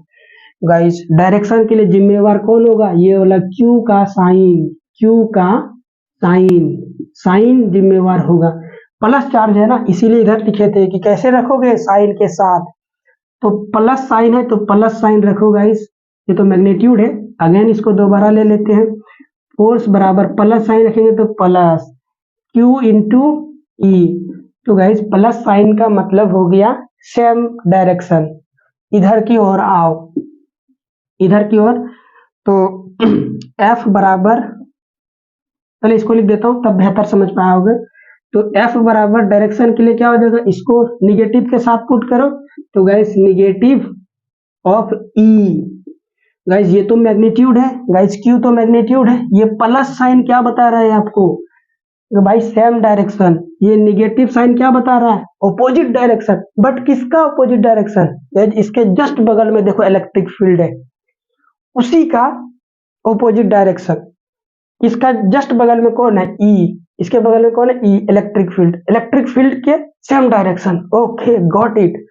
गाइस, डायरेक्शन के लिए जिम्मेवार कौन होगा, ये वाला Q का साइन, Q का साइन जिम्मेवार होगा। प्लस चार्ज है ना, इसीलिए इधर लिखे थे कि कैसे रखोगे, साइन के साथ, तो प्लस साइन है तो प्लस साइन रखो गाइस, ये तो मैग्नीट्यूड है। अगेन इसको दोबारा ले लेते हैं, फोर्स बराबर प्लस साइन रखेंगे तो प्लस Q इंटू ई, तो गाइस प्लस साइन का मतलब हो गया सेम डायरेक्शन, इधर की ओर आओ, इधर की ओर। तो F बराबर, पहले इसको लिख देता हूं तब बेहतर समझ पाओगे। तो F बराबर डायरेक्शन के लिए क्या हो जाएगा, इसको निगेटिव के साथ पुट करो, तो guys negative of E, guys ये तो मैग्नीट्यूड है, गाइस Q तो मैग्नीट्यूड है, ये प्लस साइन क्या बता रहा है आपको, तो भाई सेम डायरेक्शन, ये निगेटिव साइन क्या बता रहा है, ऑपोजिट डायरेक्शन। बट किसका ऑपोजिट डायरेक्शन, इसके जस्ट बगल में देखो इलेक्ट्रिक फील्ड है, उसी का ऑपोजिट डायरेक्शन। इसका जस्ट बगल में कौन है, ई, इसके बगल में कौन है, ई, इलेक्ट्रिक फील्ड के same direction. Okay got it,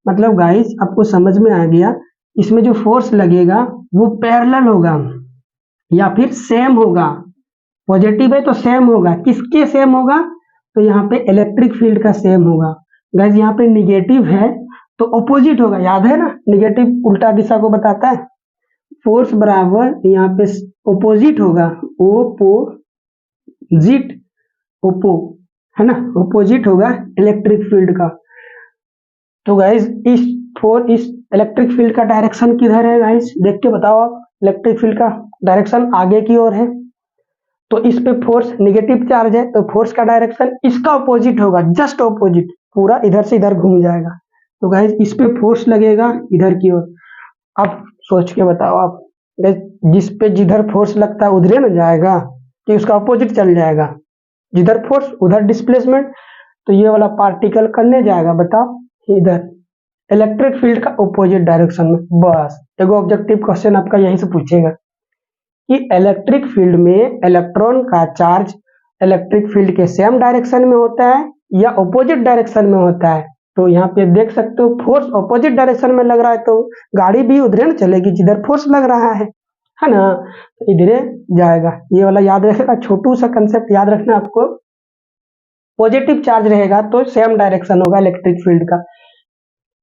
मतलब गाइस आपको समझ में आ गया, इसमें जो फोर्स लगेगा वो पैरेलल होगा या फिर सेम होगा, पॉजिटिव है तो सेम होगा, किसके सेम होगा, तो यहाँ पे इलेक्ट्रिक फील्ड का सेम होगा। गाइस यहाँ पे निगेटिव है तो ऑपोजिट होगा, याद है ना, निगेटिव उल्टा दिशा को बताता है, फोर्स बराबर यहाँ पे ऑपोजिट होगा, ओपोजिट, ओपो है ना, ऑपोजिट होगा इलेक्ट्रिक फील्ड का। तो गाइज इस इलेक्ट्रिक फील्ड का डायरेक्शन किधर है गाइज, देख के बताओ आप। इलेक्ट्रिक फील्ड का डायरेक्शन आगे की ओर है, तो इस पे फोर्स निगेटिव चार्ज है, तो फोर्स का डायरेक्शन इसका ऑपोजिट होगा, जस्ट ऑपोजिट, पूरा इधर से इधर घूम जाएगा। तो गाइज इस पे फोर्स लगेगा इधर की ओर। अब सोच के बताओ आप, जिस पे जिधर फोर्स लगता है उधर न जाएगा कि उसका ऑपोजिट चल जाएगा, जिधर फोर्स उधर डिस्प्लेसमेंट, तो ये वाला पार्टिकल करने जाएगा बताओ इधर, इलेक्ट्रिक फील्ड का ऑपोजिट डायरेक्शन में। बस एगो ऑब्जेक्टिव क्वेश्चन आपका यहीं से पूछेगा कि इलेक्ट्रिक फील्ड में इलेक्ट्रॉन का चार्ज इलेक्ट्रिक फील्ड के सेम डायरेक्शन में होता है या ऑपोजिट डायरेक्शन में होता है। तो यहाँ पे देख सकते हो फोर्स ऑपोजिट डायरेक्शन में लग रहा है, तो गाड़ी भी उधर न चलेगी जिधर फोर्स लग रहा है ना, तो इधर जाएगा। ये वाला याद रखेगा, छोटू सा कंसेप्ट याद रखना आपको। पॉजिटिव चार्ज रहेगा तो सेम डायरेक्शन होगा इलेक्ट्रिक फील्ड का।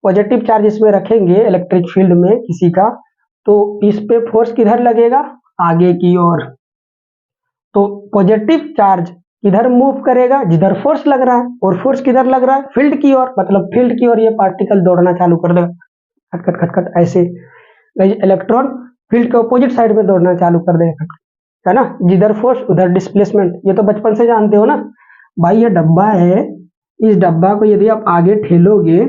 पॉजिटिव चार्ज इसमें रखेंगे इलेक्ट्रिक फील्ड में किसी का, तो इस पे फोर्स किधर लगेगा, आगे की ओर। तो पॉजिटिव चार्ज किधर मूव करेगा, जिधर फोर्स लग रहा है, और फोर्स किधर लग रहा है, फील्ड की ओर, मतलब फील्ड की ओर ये पार्टिकल दौड़ना चालू कर देगा, खट खट खट खट ऐसे। इलेक्ट्रॉन फील्ड के ऑपोजिट साइड में दौड़ना चालू कर देगा, है ना, जिधर फोर्स उधर डिस्प्लेसमेंट। ये तो बचपन से जानते हो ना भाई। ये डब्बा है, इस डब्बा को यदि आप आगे ठेलोगे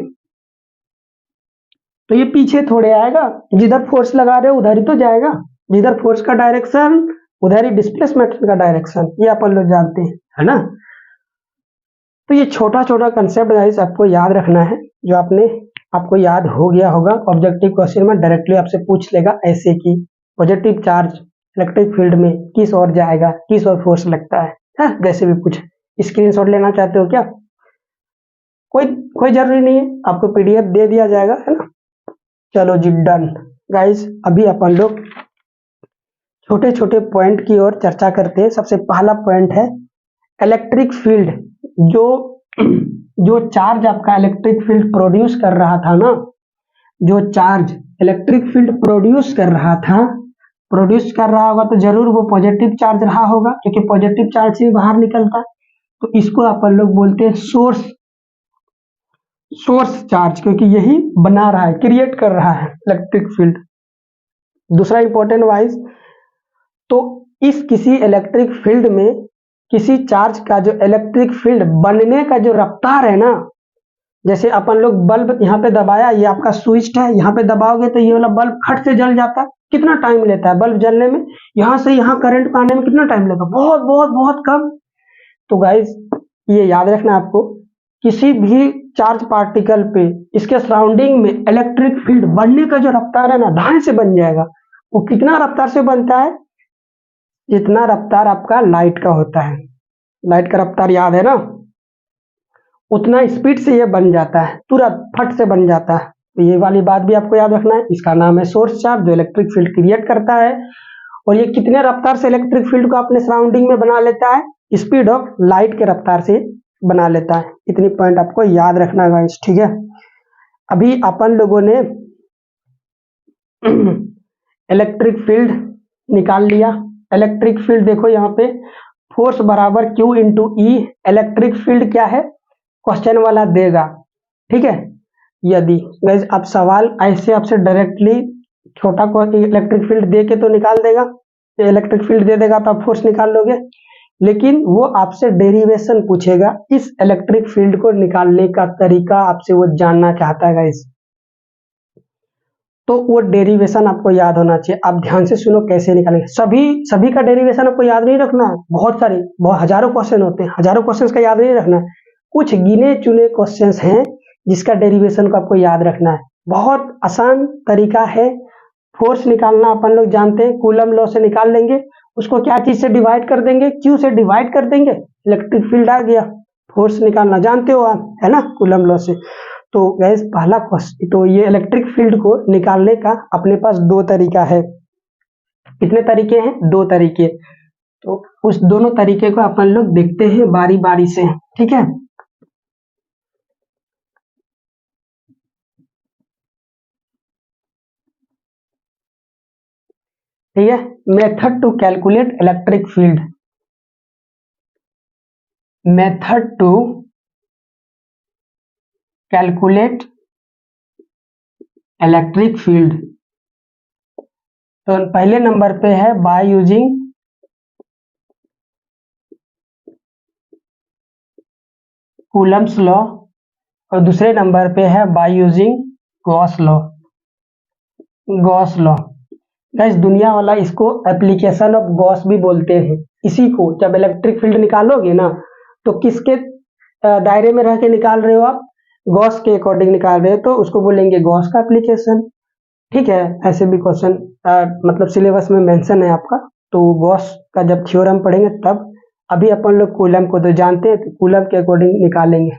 तो ये पीछे थोड़े आएगा, जिधर फोर्स लगा रहे हो उधर ही तो जाएगा, जिधर फोर्स का डायरेक्शन उधर ही डिस्प्लेसमेंट का डायरेक्शन, ये अपन लोग जानते हैं, है ना। तो ये छोटा छोटा कंसेप्ट गाइस आपको याद रखना है, जो आपको याद हो गया होगा। ऑब्जेक्टिव क्वेश्चन में डायरेक्टली आपसे पूछ लेगा ऐसे कि पॉजिटिव चार्ज इलेक्ट्रिक फील्ड में किस ओर जाएगा, किस ओर फोर्स लगता है, जैसे भी कुछ। स्क्रीनशॉट लेना चाहते हो क्या, कोई कोई जरूरी नहीं है, आपको पीडीएफ दे दिया जाएगा, है ना। चलो जी डन गाइस, अभी अपन लोग छोटे छोटे पॉइंट की ओर चर्चा करते हैं। सबसे पहला पॉइंट है इलेक्ट्रिक फील्ड। जो जो चार्ज आपका इलेक्ट्रिक फील्ड प्रोड्यूस कर रहा था ना, जो चार्ज इलेक्ट्रिक फील्ड प्रोड्यूस कर रहा होगा तो जरूर वो पॉजिटिव चार्ज रहा होगा, क्योंकि पॉजिटिव चार्ज से बाहर निकलता है। तो इसको अपन लोग बोलते हैं सोर्स चार्ज, क्योंकि यही बना रहा है, क्रिएट कर रहा है इलेक्ट्रिक फील्ड। दूसरा इंपॉर्टेंट वाइज, तो इस किसी इलेक्ट्रिक फील्ड में किसी चार्ज का जो इलेक्ट्रिक फील्ड बनने का जो रफ्तार है ना, जैसे अपन लोग बल्ब यहाँ पे दबाया, ये आपका स्विच है, यहाँ पे दबाओगे तो ये वाला बल्ब खट से जल जाता है। कितना टाइम लेता है बल्ब जलने में, यहाँ से यहाँ करंट पाने में कितना टाइम लगेगा, बहुत बहुत बहुत कम। तो गाइज ये याद रखना आपको, किसी भी चार्ज पार्टिकल पे इसके सराउंडिंग में इलेक्ट्रिक फील्ड बनने का जो रफ्तार है ना, ढाई से बन जाएगा। वो कितना रफ्तार से बनता है, जितना रफ्तार आपका लाइट का होता है, लाइट का रफ्तार याद है ना, उतना स्पीड से ये बन जाता है, तुरंत फट से बन जाता है। तो ये वाली बात भी आपको याद रखना है। इसका नाम है सोर्स चार्ज, जो इलेक्ट्रिक फील्ड क्रिएट करता है। और ये कितने रफ्तार से इलेक्ट्रिक फील्ड को अपने सराउंडिंग में बना लेता है, स्पीड ऑफ लाइट के रफ्तार से बना लेता है। इतनी पॉइंट आपको याद रखना है गाइस, ठीक है। अभी अपन लोगों ने इलेक्ट्रिक फील्ड निकाल लिया। इलेक्ट्रिक फील्ड देखो यहाँ पे, फोर्स बराबर Q इंटू ई। इलेक्ट्रिक फील्ड क्या है, क्वेश्चन वाला देगा, ठीक है। यदि आप सवाल ऐसे आपसे डायरेक्टली छोटा इलेक्ट्रिक फील्ड दे के तो निकाल देगा, इलेक्ट्रिक फील्ड दे देगा तो आप फोर्स निकाल लोगे, लेकिन वो आपसे डेरिवेशन पूछेगा, इस इलेक्ट्रिक फील्ड को निकालने का तरीका आपसे वो जानना चाहता है गाइस। तो वो डेरिवेशन आपको याद होना चाहिए। आप ध्यान से सुनो कैसे निकालेंगे। सभी का डेरिवेशन आपको याद नहीं रखना है, बहुत हजारों क्वेश्चन होते हैं, हजारों क्वेश्चन का याद नहीं रखना है। कुछ गिने चुने क्वेश्चंस हैं जिसका डेरिवेशन को आपको याद रखना है। बहुत आसान तरीका है। फोर्स निकालना अपन लोग जानते हैं, कूलम लॉ से निकाल लेंगे। उसको क्या चीज से डिवाइड कर देंगे, क्यू से डिवाइड कर देंगे, इलेक्ट्रिक फील्ड आ गया। फोर्स निकालना जानते हो आप, है ना, कूलम लॉ से। तो गैस पहला क्वेश्चन, तो ये इलेक्ट्रिक फील्ड को निकालने का अपने पास दो तरीका है। कितने तरीके हैं, दो तरीके। तो उस दोनों तरीके को अपन लोग देखते हैं बारी बारी से, ठीक है। ठीक है, method to calculate electric field. Method to calculate electric field. तो पहले नंबर पे है बाय यूजिंग कूलम्स लॉ, और दूसरे नंबर पे है by using Gauss law. Gauss law guys, दुनिया वाला इसको एप्लीकेशन ऑफ गॉस भी बोलते हैं। इसी को जब इलेक्ट्रिक फील्ड निकालोगे ना, तो किसके दायरे में रह के निकाल रहे हो आप? गॉस के अकॉर्डिंग निकाल रहे हो, तो उसको बोलेंगे गॉस का एप्लीकेशन। ठीक है, ऐसे भी क्वेश्चन मतलब सिलेबस में मेंशन है आपका। तो गॉस का जब थ्योरम पढ़ेंगे तब, अभी अपन लोग कूलम को तो जानते हैं, तो कूलम के अकॉर्डिंग निकालेंगे।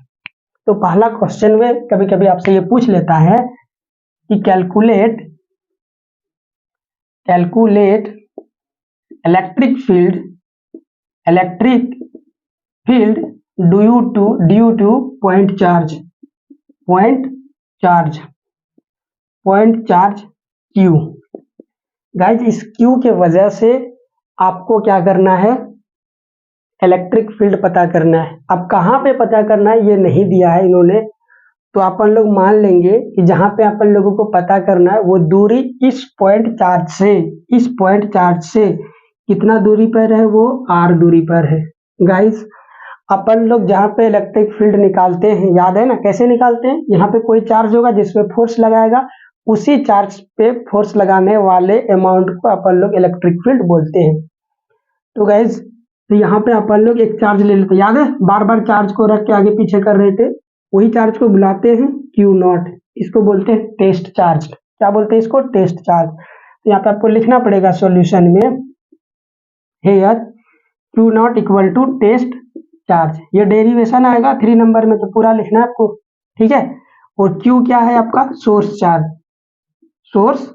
तो पहला क्वेश्चन में कभी कभी आपसे ये पूछ लेता है कि calculate electric field due two point charge Q. Guys, इस क्यू के वजह से आपको क्या करना है? इलेक्ट्रिक फील्ड पता करना है। अब कहाँ पे पता करना है ये नहीं दिया है इन्होंने, तो अपन लोग मान लेंगे कि जहां पे अपन लोगों को पता करना है वो दूरी इस पॉइंट चार्ज से कितना दूरी पर है? वो r दूरी पर है। गाइस, अपन लोग जहाँ पे इलेक्ट्रिक फील्ड निकालते हैं, याद है ना कैसे निकालते हैं? यहाँ पे कोई चार्ज होगा जिसपे फोर्स लगाएगा, उसी चार्ज पे फोर्स लगाने वाले अमाउंट को अपन लोग इलेक्ट्रिक फील्ड बोलते हैं। तो गाइस, तो यहाँ पे अपन लोग एक चार्ज ले लेते हैं, याद है बार बार चार्ज को रख के आगे पीछे कर रहे थे, वही चार्ज को बुलाते हैं क्यू नॉट। इसको बोलते हैं टेस्ट चार्ज। क्या बोलते हैं इसको? Test charge. तो यहाँ पे आपको लिखना पड़ेगा सॉल्यूशन में, here q naught equal to test charge. ये डेरिवेशन आएगा 3 नंबर में, तो पूरा लिखना है आपको। ठीक है, और क्यू क्या है आपका? Source charge. सोर्स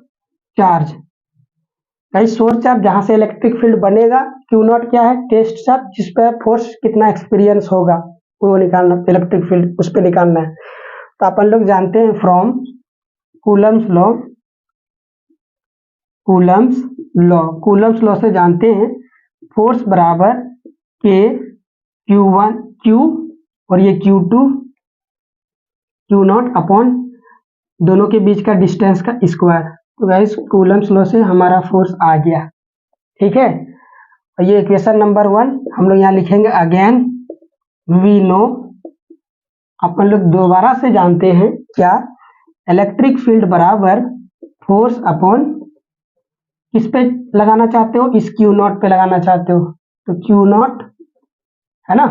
चार्ज जहां से इलेक्ट्रिक फील्ड बनेगा, क्यू नॉट क्या है? टेस्ट चार्ज, जिस पर फोर्स कितना एक्सपीरियंस होगा वो निकालना, इलेक्ट्रिक फील्ड उस पर निकालना है। तो अपन लोग जानते हैं फ्रॉम कूलम्स लॉ से जानते हैं फोर्स बराबर के Q1 Q और ये Q2 Q नॉट अपॉन दोनों के बीच का डिस्टेंस का स्क्वायर। तो गाइस, कूलम्स लॉ से हमारा फोर्स आ गया। ठीक है, और ये इक्वेशन नंबर 1 हम लोग यहाँ लिखेंगे। अगेन वी नो, अपन लोग दोबारा से जानते हैं क्या? इलेक्ट्रिक फील्ड बराबर फोर्स अपॉन किस पे लगाना चाहते हो? इस क्यू नॉट पे लगाना चाहते हो, तो क्यू नॉट है ना,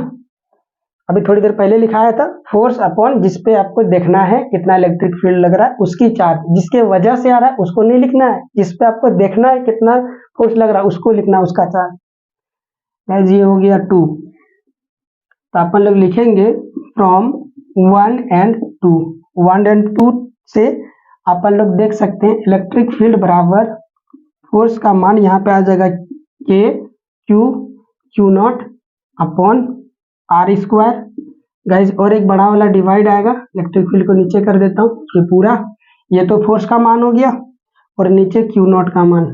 अभी थोड़ी देर पहले लिखाया था। फोर्स अपॉन जिसपे आपको देखना है कितना इलेक्ट्रिक फील्ड लग रहा है, उसकी चार्ज। जिसके वजह से आ रहा है उसको नहीं लिखना है, जिसपे आपको देखना है कितना फोर्स लग रहा है उसको लिखना है, उसका चार्ज। ये हो गया 2। तो अपन लोग लिखेंगे फ्रॉम 1 एंड 2 से अपन लोग देख सकते हैं इलेक्ट्रिक फील्ड बराबर फोर्स का मान यहाँ पे आ जाएगा k q naught upon r square. Guys, और एक बड़ा वाला डिवाइड आएगा, इलेक्ट्रिक फील्ड को नीचे कर देता हूँ, ये पूरा, ये तो फोर्स का मान हो गया, और नीचे क्यू नॉट का मान।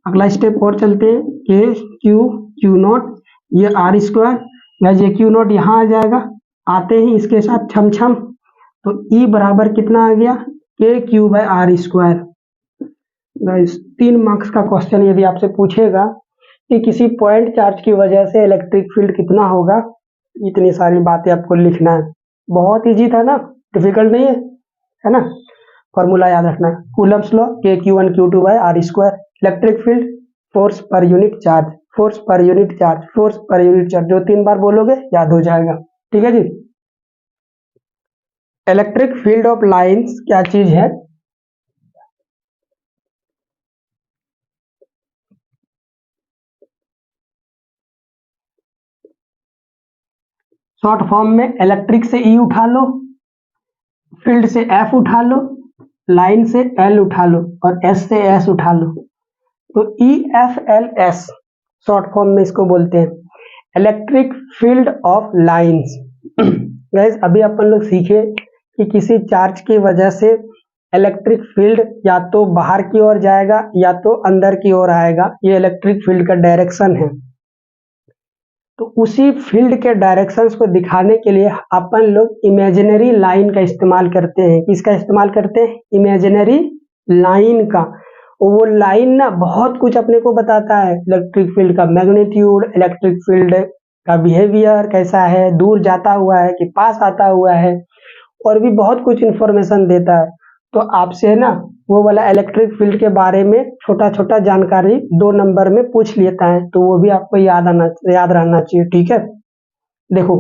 अगला स्टेप और चलते हैं, के क्यू नॉट, ये आर स्क्वायर। गाइज, ये क्यू नॉट यहाँ आ जाएगा, आते ही इसके साथ छम, तो ई बराबर कितना आ गया? K q by r square. Guys, 3 marks का क्वेश्चन यदि आपसे पूछेगा कि किसी पॉइंट चार्ज की वजह से इलेक्ट्रिक फील्ड कितना होगा, इतनी सारी बातें आपको लिखना है। बहुत इजी था ना, डिफिकल्ट नहीं है ना। फॉर्मूला याद रखना है, Coulomb's law, k Q1 Q2 by r square. Electric field force per unit charge, जो 3 बार बोलोगे याद हो जाएगा। ठीक है जी। इलेक्ट्रिक फील्ड ऑफ लाइंस क्या चीज है? शॉर्ट फॉर्म में इलेक्ट्रिक से ई उठा लो, फील्ड से एफ उठा लो, लाइन से एल उठा लो, और एस से एस उठा लो। तो E F L S short form में इसको बोलते हैं electric field of lines. Guys, अभी अपन लोग सीखे कि किसी चार्ज की वजह से इलेक्ट्रिक फील्ड या तो बाहर की ओर जाएगा या तो अंदर की ओर आएगा, ये इलेक्ट्रिक फील्ड का डायरेक्शन है। तो उसी फील्ड के डायरेक्शंस को दिखाने के लिए अपन लोग इमेजिनरी लाइन का इस्तेमाल करते हैं। किसका इस्तेमाल करते हैं? इमेजिनरी लाइन का। वो लाइन ना बहुत कुछ अपने को बताता है, इलेक्ट्रिक फील्ड का मैग्नीट्यूड, इलेक्ट्रिक फील्ड का बिहेवियर कैसा है, दूर जाता हुआ है कि पास आता हुआ है, और भी बहुत कुछ इंफॉर्मेशन देता है। तो आपसे ना वो वाला इलेक्ट्रिक फील्ड के बारे में छोटा छोटा जानकारी 2 नंबर में पूछ लेता है, तो वो भी आपको याद रहना चाहिए। ठीक है, देखो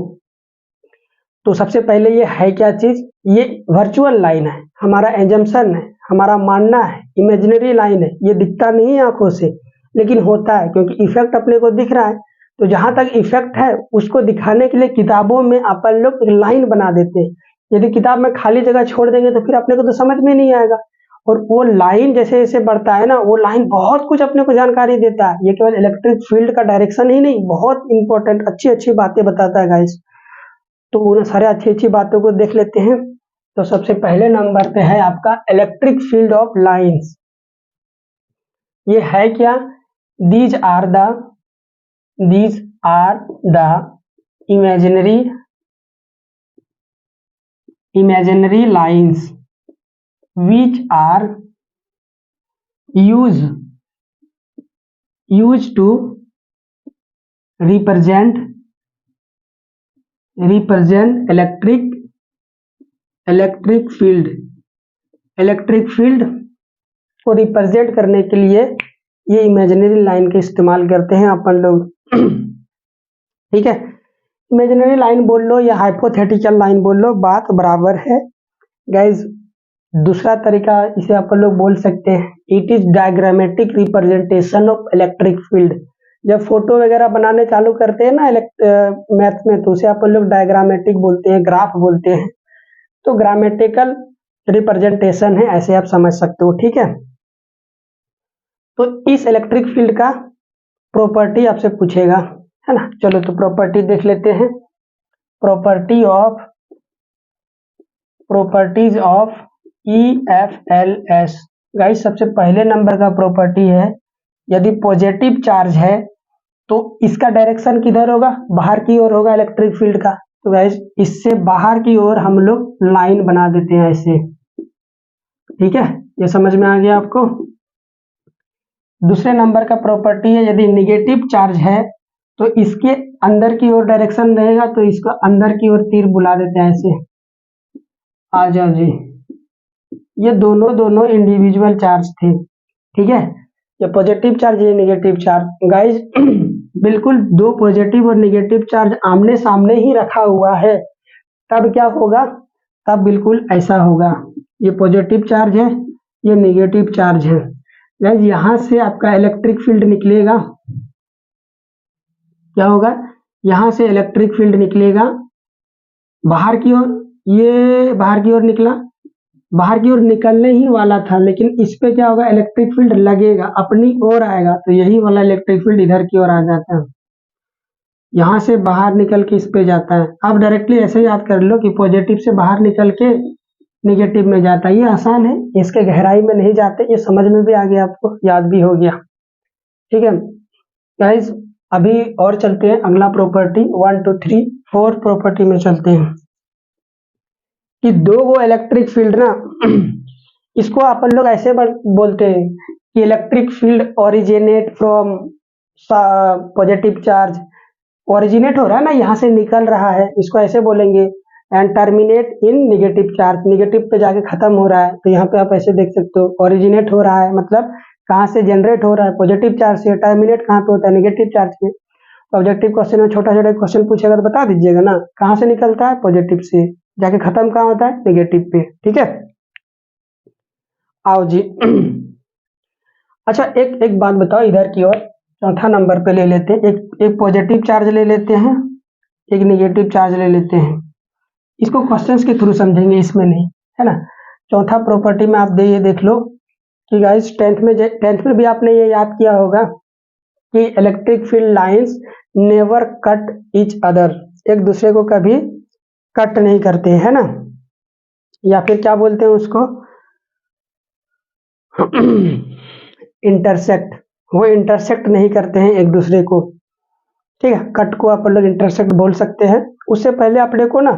तो सबसे पहले ये है क्या चीज? ये वर्चुअल लाइन है, हमारा एजम्पशन है, हमारा मानना है, इमेजिनरी लाइन है। ये दिखता नहीं है आंखों से, लेकिन होता है, क्योंकि इफेक्ट अपने को दिख रहा है। तो जहां तक इफेक्ट है उसको दिखाने के लिए किताबों में अपन लोग एक लाइन बना देते हैं। यदि किताब में खाली जगह छोड़ देंगे तो फिर अपने को तो समझ में नहीं आएगा। और वो लाइन जैसे जैसे बढ़ता है ना, वो लाइन बहुत कुछ अपने को जानकारी देता है। ये केवल इलेक्ट्रिक फील्ड का डायरेक्शन ही नहीं, बहुत इंपॉर्टेंट अच्छी अच्छी बातें बताता है गाइस। तो उन सारे अच्छी अच्छी बातों को देख लेते हैं। तो सबसे पहले नंबर पे है आपका इलेक्ट्रिक फील्ड ऑफ लाइंस। ये है क्या? These are the imaginary lines which are used to represent electric field को रिप्रेजेंट करने के लिए ये इमेजिनरी लाइन का इस्तेमाल करते हैं अपन लोग। ठीक है, इमेजिनरी लाइन बोल लो या हाइपोथेटिकल लाइन बोल लो, बात बराबर है गाइज। दूसरा तरीका इसे अपन लोग बोल सकते हैं, it is diagrammatic representation of electric field. जब फोटो वगैरह बनाने चालू करते हैं ना मैथ में, तो उसे अपन लोग डायग्रामेटिक बोलते हैं, ग्राफ बोलते हैं। तो ग्रामेटिकल रिप्रेजेंटेशन है, ऐसे आप समझ सकते हो। ठीक है, तो इस इलेक्ट्रिक फील्ड का प्रॉपर्टी आपसे पूछेगा, है ना। चलो तो प्रॉपर्टी देख लेते हैं। Properties of EFLS। गाइस सबसे पहले नंबर का प्रॉपर्टी है, यदि पॉजिटिव चार्ज है तो इसका डायरेक्शन किधर होगा? बाहर की ओर होगा इलेक्ट्रिक फील्ड का। तो गाइस इससे बाहर की ओर हम लोग लाइन बना देते हैं ऐसे। ठीक है, ये समझ में आ गया आपको। दूसरे नंबर का प्रॉपर्टी है, यदि निगेटिव चार्ज है तो इसके अंदर की ओर डायरेक्शन रहेगा, तो इसको अंदर की ओर तीर बुला देते हैं ऐसे। आ जाओ जी, ये दोनों इंडिविजुअल चार्ज थे। ठीक है, ये पॉजिटिव चार्ज, ये नेगेटिव चार्ज। गाइस बिल्कुल दो पॉजिटिव और नेगेटिव चार्ज आमने सामने ही रखा हुआ है, तब क्या होगा? तब बिल्कुल ऐसा होगा। ये पॉजिटिव चार्ज है, ये नेगेटिव चार्ज है। गाइस यहां से आपका इलेक्ट्रिक फील्ड निकलेगा, क्या होगा? यहां से इलेक्ट्रिक फील्ड निकलेगा बाहर की ओर। ये बाहर की ओर निकला, बाहर की ओर निकलने ही वाला था, लेकिन इस पे क्या होगा? इलेक्ट्रिक फील्ड लगेगा, अपनी ओर आएगा, तो यही वाला इलेक्ट्रिक फील्ड इधर की ओर आ जाता है। यहाँ से बाहर निकल के इस पे जाता है। आप डायरेक्टली ऐसे याद कर लो कि पॉजिटिव से बाहर निकल के निगेटिव में जाता है। ये आसान है, इसके गहराई में नहीं जाते, ये समझ में भी आ गया, आपको याद भी हो गया। ठीक है गाइस, अभी और चलते हैं अगला प्रॉपर्टी 1 2 3 4 प्रॉपर्टी में चलते हैं कि दो वो इलेक्ट्रिक फील्ड ना इसको अपन लोग ऐसे बोलते हैं कि electric field originate from positive charge. Originate हो रहा है ना, यहाँ से निकल रहा है, इसको ऐसे बोलेंगे। And terminate in negative charge, negative पे जाके खत्म हो रहा है। तो यहाँ पे आप ऐसे देख सकते हो, ओरिजिनेट हो रहा है मतलब कहाँ से जनरेट हो रहा है? पॉजिटिव चार्ज से। टर्मिनेट कहाँ पे होता है? नेगेटिव चार्ज पे। ऑब्जेक्टिव क्वेश्चन में छोटा छोटा क्वेश्चन पूछेगा तो बता दीजिएगा ना, कहाँ से निकलता है? पॉजिटिव से, जाके खत्म कहाँ होता है? नेगेटिव पे। ठीक है, आओ जी। अच्छा एक बात बताओ, इधर की ओर चौथा नंबर पे ले लेते हैं, एक पॉजिटिव चार्ज ले लेते हैं, एक नेगेटिव चार्ज ले लेते हैं। इसको क्वेश्चंस के थ्रू समझेंगे, इसमें नहीं, है ना। चौथा प्रॉपर्टी में आप ये देख लो कि गाइस टेंथ में भी आपने ये याद किया होगा कि electric field lines never cut each other, एक दूसरे को कभी कट नहीं करते, है ना। या फिर क्या बोलते हैं उसको? इंटरसेक्ट। वो इंटरसेक्ट नहीं करते हैं एक दूसरे को। ठीक है, कट को आप लोग इंटरसेक्ट बोल सकते हैं। उससे पहले आप देखो ना,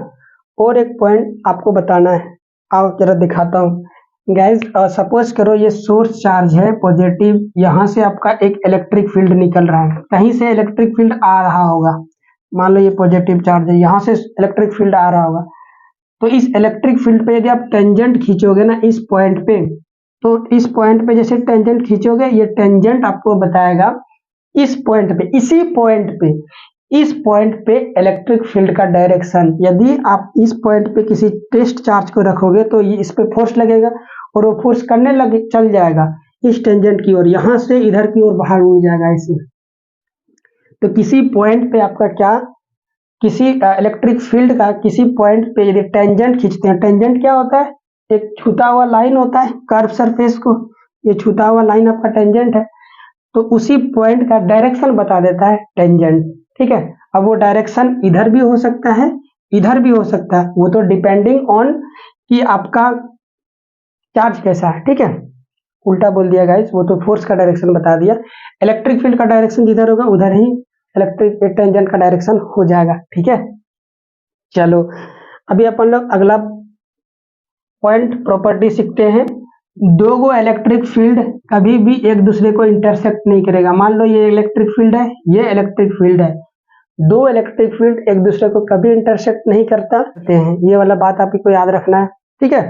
और एक पॉइंट आपको बताना है, आओ जरा दिखाता हूँ गाइज। सपोज करो ये सोर्स चार्ज है पॉजिटिव, यहाँ से आपका एक इलेक्ट्रिक फील्ड निकल रहा है, कहीं से इलेक्ट्रिक फील्ड आ रहा होगा, मान लो ये पॉजिटिव चार्ज है, यहाँ से इलेक्ट्रिक फील्ड आ रहा होगा। तो इस इलेक्ट्रिक फील्ड पे यदि आप टेंजेंट खींचोगे ना इस पॉइंट पे, तो इस पॉइंट पे जैसे टेंजेंट खींचोगे, ये टेंजेंट आपको बताएगा इस पॉइंट पे, इसी पॉइंट पे, इस पॉइंट पे इलेक्ट्रिक फील्ड का डायरेक्शन। यदि आप इस पॉइंट पे किसी टेस्ट चार्ज को रखोगे तो ये इस पे फोर्स लगेगा और वो फोर्स करने लगे चल जाएगा इस टेंजेंट की ओर, यहाँ से इधर की ओर बाहर उड़ जाएगा इसमें। तो किसी पॉइंट पे आपका क्या, किसी इलेक्ट्रिक फील्ड का किसी पॉइंट पे यदि टेंजेंट खींचते हैं, टेंजेंट क्या होता है, एक छूता हुआ लाइन होता है कर्व सरफेस को, ये छूता हुआ लाइन आपका टेंजेंट है। तो उसी पॉइंट का डायरेक्शन बता देता है टेंजेंट, ठीक है। अब वो डायरेक्शन इधर भी हो सकता है, इधर भी हो सकता है, वो तो डिपेंडिंग ऑन कि आपका चार्ज कैसा है, ठीक है। उल्टा बोल दिया गाइस, वो तो फोर्स का डायरेक्शन बता दिया। इलेक्ट्रिक फील्ड का डायरेक्शन जिधर होगा उधर ही इलेक्ट्रिक टेंजेंट का डायरेक्शन हो जाएगा, ठीक है। चलो अभी अपन लोग अगला पॉइंट प्रॉपर्टी सीखते हैं। दो गो इलेक्ट्रिक फील्ड कभी भी एक दूसरे को इंटरसेक्ट नहीं करेगा। मान लो ये इलेक्ट्रिक फील्ड है, ये इलेक्ट्रिक फील्ड है, दो इलेक्ट्रिक फील्ड एक दूसरे को कभी इंटरसेक्ट नहीं करते हैं, ये वाला बात आपको याद रखना है, ठीक है।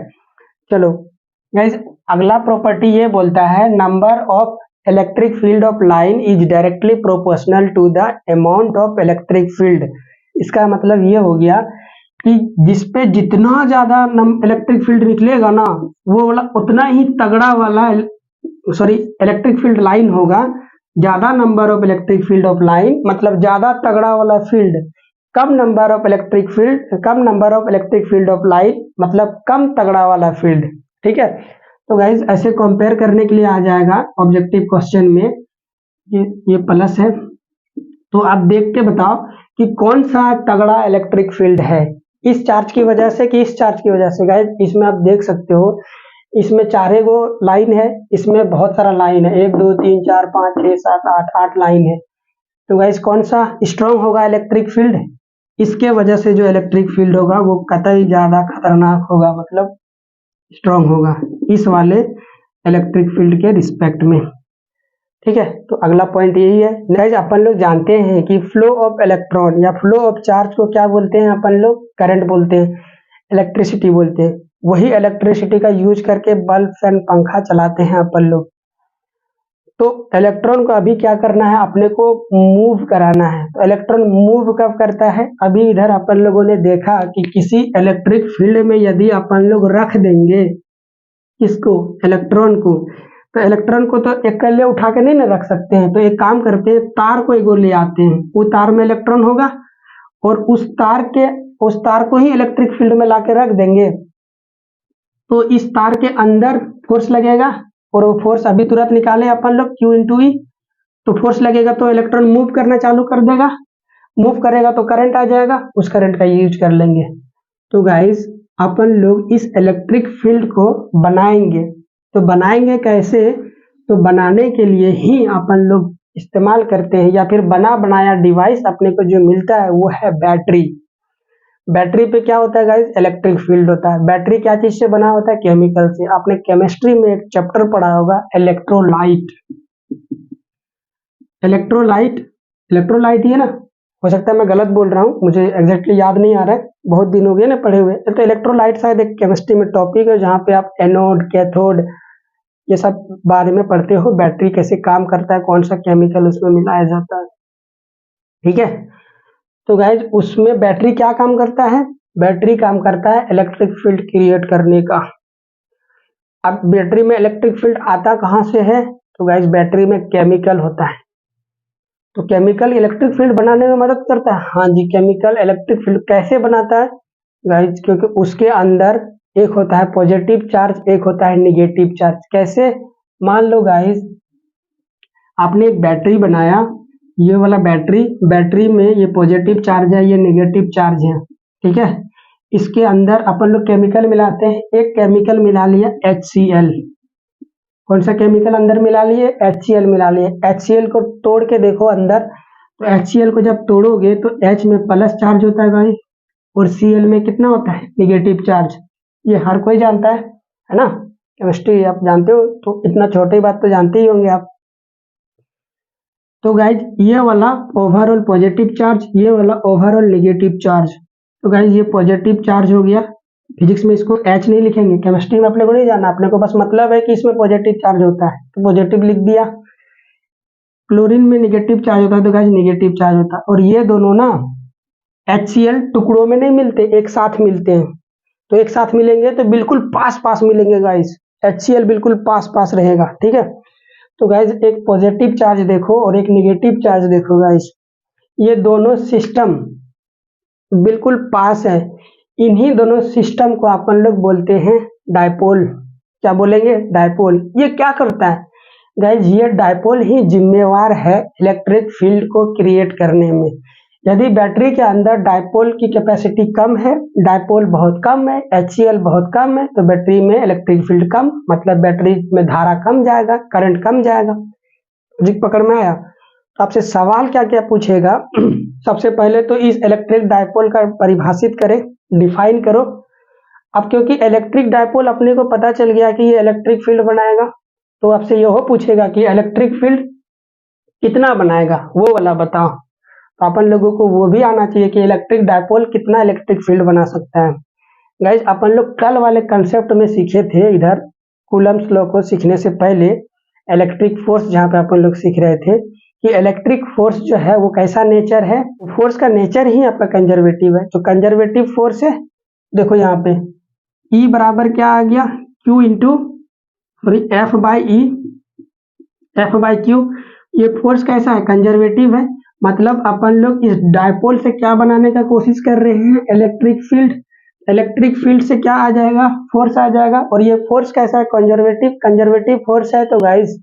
चलो गाइस, अगला प्रॉपर्टी ये बोलता है number of electric field of line is directly proportional to the amount of electric field. इसका मतलब ये हो गया कि जिसपे जितना ज्यादा इलेक्ट्रिक फील्ड निकलेगा ना, वो वाला उतना ही तगड़ा वाला सॉरी इलेक्ट्रिक फील्ड लाइन होगा। ज्यादा number of electric field of line मतलब ज्यादा तगड़ा वाला field, come number of electric field, come number of electric field of line मतलब कम तगड़ा वाला फील्ड, ठीक है। तो गाइज ऐसे कंपेयर करने के लिए आ जाएगा ऑब्जेक्टिव क्वेश्चन में, ये प्लस है, तो आप देख के बताओ कि कौन सा तगड़ा इलेक्ट्रिक फील्ड है, इस चार्ज की वजह से कि इस चार्ज की वजह से। गाइज इसमें आप देख सकते हो, इसमें चारे गो लाइन है, इसमें बहुत सारा लाइन है, 1 2 3 4 5 6 7 8 8 लाइन है। तो गाइज कौन सा स्ट्रॉन्ग होगा इलेक्ट्रिक फील्ड, इसके वजह से जो इलेक्ट्रिक फील्ड होगा वो कतई ज्यादा खतरनाक होगा, मतलब स्ट्रॉन्ग होगा इस वाले इलेक्ट्रिक फील्ड के रिस्पेक्ट में, ठीक है। तो अगला पॉइंट यही है। नेक्स्ट अपन लोग जानते हैं कि फ्लो ऑफ इलेक्ट्रॉन या फ्लो ऑफ चार्ज को क्या बोलते हैं अपन लोग, करंट बोलते हैं, इलेक्ट्रिसिटी बोलते हैं। वही इलेक्ट्रिसिटी का यूज करके बल्ब फैन पंखा चलाते हैं अपन लोग। तो इलेक्ट्रॉन को अभी क्या करना है, अपने को मूव कराना है। तो इलेक्ट्रॉन मूव कब करता है, अभी इधर अपन लोगों ने देखा कि किसी इलेक्ट्रिक फील्ड में यदि अपन लोग रख देंगे किसको, इलेक्ट्रॉन को, तो इलेक्ट्रॉन को तो अकेले उठा के नहीं ना रख सकते हैं, तो एक काम करते हैं, तार को एगो ले आते हैं, वो तार में इलेक्ट्रॉन होगा और उस तार को ही इलेक्ट्रिक फील्ड में लाके रख देंगे। तो इस तार के अंदर फोर्स लगेगा और वो फोर्स अभी तुरंत निकाले अपन लोग Q इंटू ई, तो फोर्स लगेगा तो इलेक्ट्रॉन मूव करना चालू कर देगा, मूव करेगा तो करंट आ जाएगा, उस करंट का यूज कर लेंगे। तो गाइस अपन लोग इस इलेक्ट्रिक फील्ड को बनाएंगे, तो बनाएंगे कैसे, तो बनाने के लिए ही अपन लोग इस्तेमाल करते हैं या फिर बना बनाया डिवाइस अपने को जो मिलता है वो है बैटरी। बैटरी पे क्या होता है गाइस, इलेक्ट्रिक फील्ड होता है। बैटरी क्या चीज से बना होता है, केमिकल से। आपने केमिस्ट्री में एक चैप्टर पढ़ा होगा इलेक्ट्रोलाइट, इलेक्ट्रोलाइट, इलेक्ट्रोलाइट ही है ना, हो सकता है मैं गलत बोल रहा हूँ, मुझे एग्जैक्टली याद नहीं आ रहा है, बहुत दिन हो गए ना पढ़े हुए। तो इलेक्ट्रोलाइट शायद एक केमिस्ट्री में टॉपिक है जहाँ पे आप एनोड कैथोड ये सब बारे में पढ़ते हो, बैटरी कैसे काम करता है, कौन सा केमिकल उसमें मिलाया जाता है, ठीक है। तो गाइज उसमें बैटरी क्या काम करता है, बैटरी काम करता है इलेक्ट्रिक फील्ड क्रिएट करने का। अब बैटरी में इलेक्ट्रिक फील्ड आता कहाँ से है, तो गाइज बैटरी में केमिकल होता है। तो केमिकल इलेक्ट्रिक फील्ड बनाने में मदद करता है, हाँ जी, केमिकल इलेक्ट्रिक फील्ड कैसे बनाता है गाइज, क्योंकि उसके अंदर एक होता है पॉजिटिव चार्ज, एक होता है निगेटिव चार्ज। कैसे, मान लो गाइज आपने एक बैटरी बनाया, ये वाला बैटरी में ये पॉजिटिव चार्ज है, ये नेगेटिव चार्ज है, ठीक है। इसके अंदर अपन लोग केमिकल मिलाते हैं, एक केमिकल मिला लिया HCl, कौन सा केमिकल अंदर मिला लिए, HCl मिला लिए। HCl को तोड़ के देखो अंदर, तो HCl को जब तोड़ोगे तो H में प्लस चार्ज होता है गाइस, और Cl में कितना होता है, नेगेटिव चार्ज। ये हर कोई जानता है ना, केमिस्ट्री आप जानते हो, तो इतना छोटी बात तो जानते ही होंगे आप। तो गाइज ये वाला ओवरऑल पॉजिटिव चार्ज, ये वाला ओवरऑल नेगेटिव चार्ज। तो गाइज ये पॉजिटिव चार्ज हो गया, फिजिक्स में इसको H नहीं लिखेंगे, केमिस्ट्री में अपने को नहीं जाना, अपने को बस मतलब है कि इसमें पॉजिटिव चार्ज होता है तो पॉजिटिव लिख दिया। क्लोरीन में नेगेटिव चार्ज होता है तो गाइज नेगेटिव चार्ज होता है। और ये दोनों ना HCl टुकड़ों में नहीं मिलते, एक साथ मिलते हैं। तो एक साथ मिलेंगे तो बिल्कुल पास पास मिलेंगे गाइज, HCl बिल्कुल पास पास रहेगा, ठीक है। तो गाइज एक पॉजिटिव चार्ज देखो और एक नेगेटिव चार्ज देखो गाइज, ये दोनों सिस्टम बिल्कुल पास है। इन्हीं दोनों सिस्टम को अपन लोग बोलते हैं डायपोल। क्या बोलेंगे, डायपोल। ये क्या करता है गाइज, ये डायपोल ही जिम्मेवार है इलेक्ट्रिक फील्ड को क्रिएट करने में। यदि बैटरी के अंदर डायपोल की कैपेसिटी कम है, डायपोल बहुत कम है, HCl बहुत कम है, तो बैटरी में इलेक्ट्रिक फील्ड कम, मतलब बैटरी में धारा कम जाएगा, करंट कम जाएगा। जी पकड़ में आया। तो आपसे सवाल क्या क्या पूछेगा सबसे पहले तो इस इलेक्ट्रिक डायपोल का परिभाषित करें, डिफाइन करो। अब क्योंकि इलेक्ट्रिक डायपोल अपने को पता चल गया कि ये इलेक्ट्रिक फील्ड बनाएगा, तो आपसे यह पूछेगा कि इलेक्ट्रिक फील्ड कितना बनाएगा, वो वाला बताओ। तो अपन लोगों को वो भी आना चाहिए कि इलेक्ट्रिक डायपोल कितना इलेक्ट्रिक फील्ड बना सकता है। गाइज अपन लोग कल वाले कंसेप्ट में सीखे थे, इधर कूलम्स लॉ को सीखने से पहले इलेक्ट्रिक फोर्स, जहाँ पे अपन लोग सीख रहे थे कि इलेक्ट्रिक फोर्स जो है वो कैसा नेचर है। फोर्स का नेचर ही आपका कंजर्वेटिव है। जो कंजर्वेटिव फोर्स है, देखो यहाँ पे E बराबर क्या आ गया, Q into F by E, F by Q. ये फोर्स कैसा है, कंजर्वेटिव है। मतलब अपन लोग इस डायपोल से क्या बनाने का कोशिश कर रहे हैं, इलेक्ट्रिक फील्ड। इलेक्ट्रिक फील्ड से क्या आ जाएगा, फोर्स आ जाएगा। और ये फोर्स कैसा है, कंजर्वेटिव। कंजर्वेटिव फोर्स है तो गाइस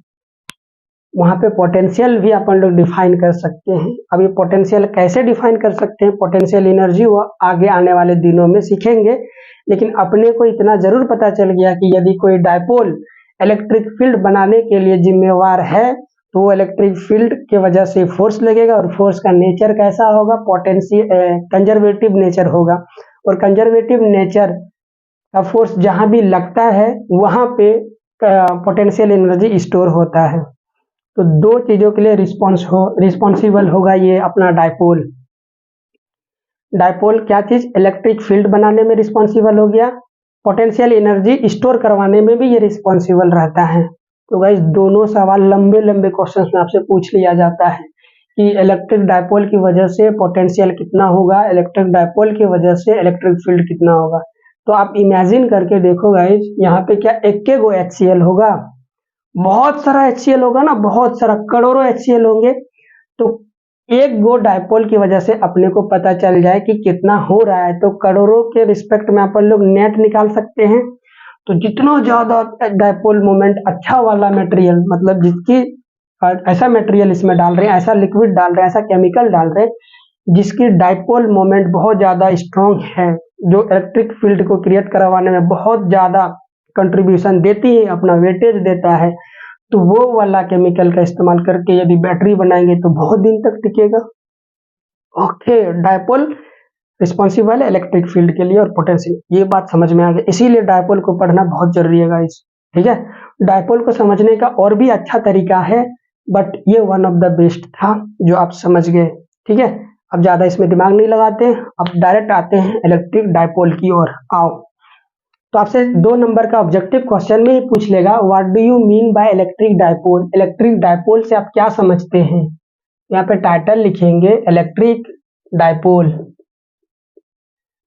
वहां पे पोटेंशियल भी अपन लोग डिफाइन कर सकते हैं। अब ये पोटेंशियल कैसे डिफाइन कर सकते हैं, पोटेंशियल एनर्जी, वो आगे आने वाले दिनों में सीखेंगे। लेकिन अपने को इतना जरूर पता चल गया कि यदि कोई डायपोल इलेक्ट्रिक फील्ड बनाने के लिए जिम्मेवार है तो वो इलेक्ट्रिक फील्ड के वजह से फोर्स लगेगा, और फोर्स का नेचर कैसा होगा, पोटेंशियल कंजर्वेटिव नेचर होगा। और कंजर्वेटिव नेचर का फोर्स जहां भी लगता है वहां पे पोटेंशियल एनर्जी स्टोर होता है। तो दो चीजों के लिए रिस्पॉन्सिबल होगा ये अपना डायपोल। डायपोल क्या चीज, इलेक्ट्रिक फील्ड बनाने में रिस्पॉन्सिबल हो गया, पोटेंशियल एनर्जी स्टोर करवाने में भी ये रिस्पॉन्सिबल रहता है। तो गाइस दोनों सवाल लंबे लंबे क्वेश्चन में आपसे पूछ लिया जाता है कि इलेक्ट्रिक डायपोल की वजह से पोटेंशियल कितना होगा, इलेक्ट्रिक डायपोल की वजह से इलेक्ट्रिक फील्ड कितना होगा। तो आप इमेजिन करके देखो गाइस, यहाँ पे क्या एक गो HCl होगा, बहुत सारा HCl होगा ना, बहुत सारा, करोड़ों HCl होंगे। तो एक गो डायपोल की वजह से अपने को पता चल जाए कि कितना हो रहा है, तो करोड़ों के रिस्पेक्ट में अपन लोग नेट निकाल सकते हैं। तो जितना ज्यादा डायपोल मोमेंट अच्छा वाला मटेरियल, मतलब जिसकी ऐसा मटेरियल इसमें डाल रहे हैं, ऐसा लिक्विड डाल रहे हैं, ऐसा केमिकल डाल रहे हैं जिसकी डायपोल मोमेंट बहुत ज्यादा स्ट्रॉन्ग है, जो इलेक्ट्रिक फील्ड को क्रिएट करवाने में बहुत ज्यादा कंट्रीब्यूशन देती है, अपना वेटेज देता है, तो वो वाला केमिकल का इस्तेमाल करके यदि बैटरी बनाएंगे तो बहुत दिन तक टिकेगा। ओके, डायपोल रिस्पॉन्सिबल है इलेक्ट्रिक फील्ड के लिए और पोटेंशियल, ये बात समझ में आ गई। इसीलिए डायपोल को पढ़ना बहुत जरूरी है गाइस, ठीक है। डायपोल को समझने का और भी अच्छा तरीका है, बट ये वन ऑफ द बेस्ट था जो आप समझ गए, ठीक है। अब ज्यादा इसमें दिमाग नहीं लगाते, अब डायरेक्ट आते हैं इलेक्ट्रिक डायपोल की ओर। आओ, तो आपसे 2 नंबर का ऑब्जेक्टिव क्वेश्चन में ही पूछ लेगा, what do you mean by electric dipole. Electric dipole से आप क्या समझते हैं। यहाँ पे टाइटल लिखेंगे इलेक्ट्रिक डायपोल,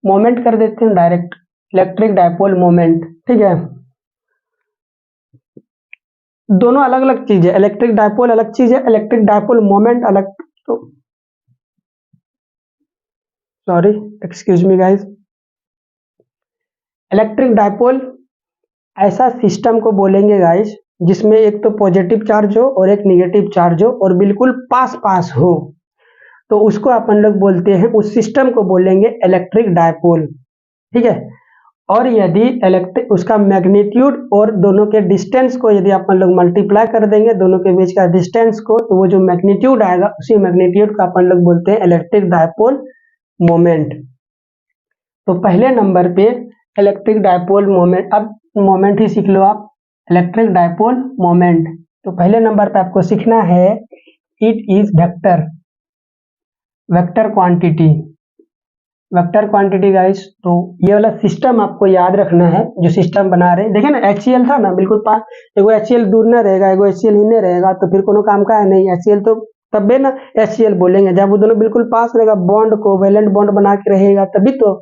मोमेंट कर देते हैं डायरेक्ट, इलेक्ट्रिक डायपोल मोमेंट, ठीक है। दोनों अलग अलग चीज है, इलेक्ट्रिक डायपोल अलग चीज है, इलेक्ट्रिक डायपोल मोमेंट अलग। तो sorry, excuse me guys. Electric dipole ऐसा सिस्टम को बोलेंगे गाइस जिसमें एक तो पॉजिटिव चार्ज हो और एक निगेटिव चार्ज हो और बिल्कुल पास पास हो, तो उसको अपन लोग बोलते हैं, उस सिस्टम को बोलेंगे इलेक्ट्रिक डायपोल, ठीक है। और यदि इलेक्ट्रिक उसका मैग्नीट्यूड और दोनों के डिस्टेंस को यदि अपन लोग मल्टीप्लाई कर देंगे दोनों के बीच का डिस्टेंस को, तो वो जो मैग्नीट्यूड आएगा उसी मैग्नीट्यूड को अपन लोग बोलते हैं इलेक्ट्रिक डायपोल मोमेंट। तो पहले नंबर पे इलेक्ट्रिक डायपोल मोमेंट, अब मोमेंट ही सीख लो आप, इलेक्ट्रिक डायपोल मोमेंट। तो पहले नंबर पे आपको सीखना है it is vector, vector quantity, vector quantity guys. तो ये वाला सिस्टम आपको याद रखना है, जो सिस्टम बना रहे हैं। देखिए ना HCl था ना, बिल्कुल पास, एगो HCl दूर न रहेगा, एगो HCl ही नहीं रहेगा, तो फिर कोनो काम का है नहीं। HCl तो तबे ना HCl बोलेंगे जब वो दोनों बिल्कुल पास रहेगा, बॉन्ड को वैलेंट बॉन्ड बना के रहेगा तभी तो।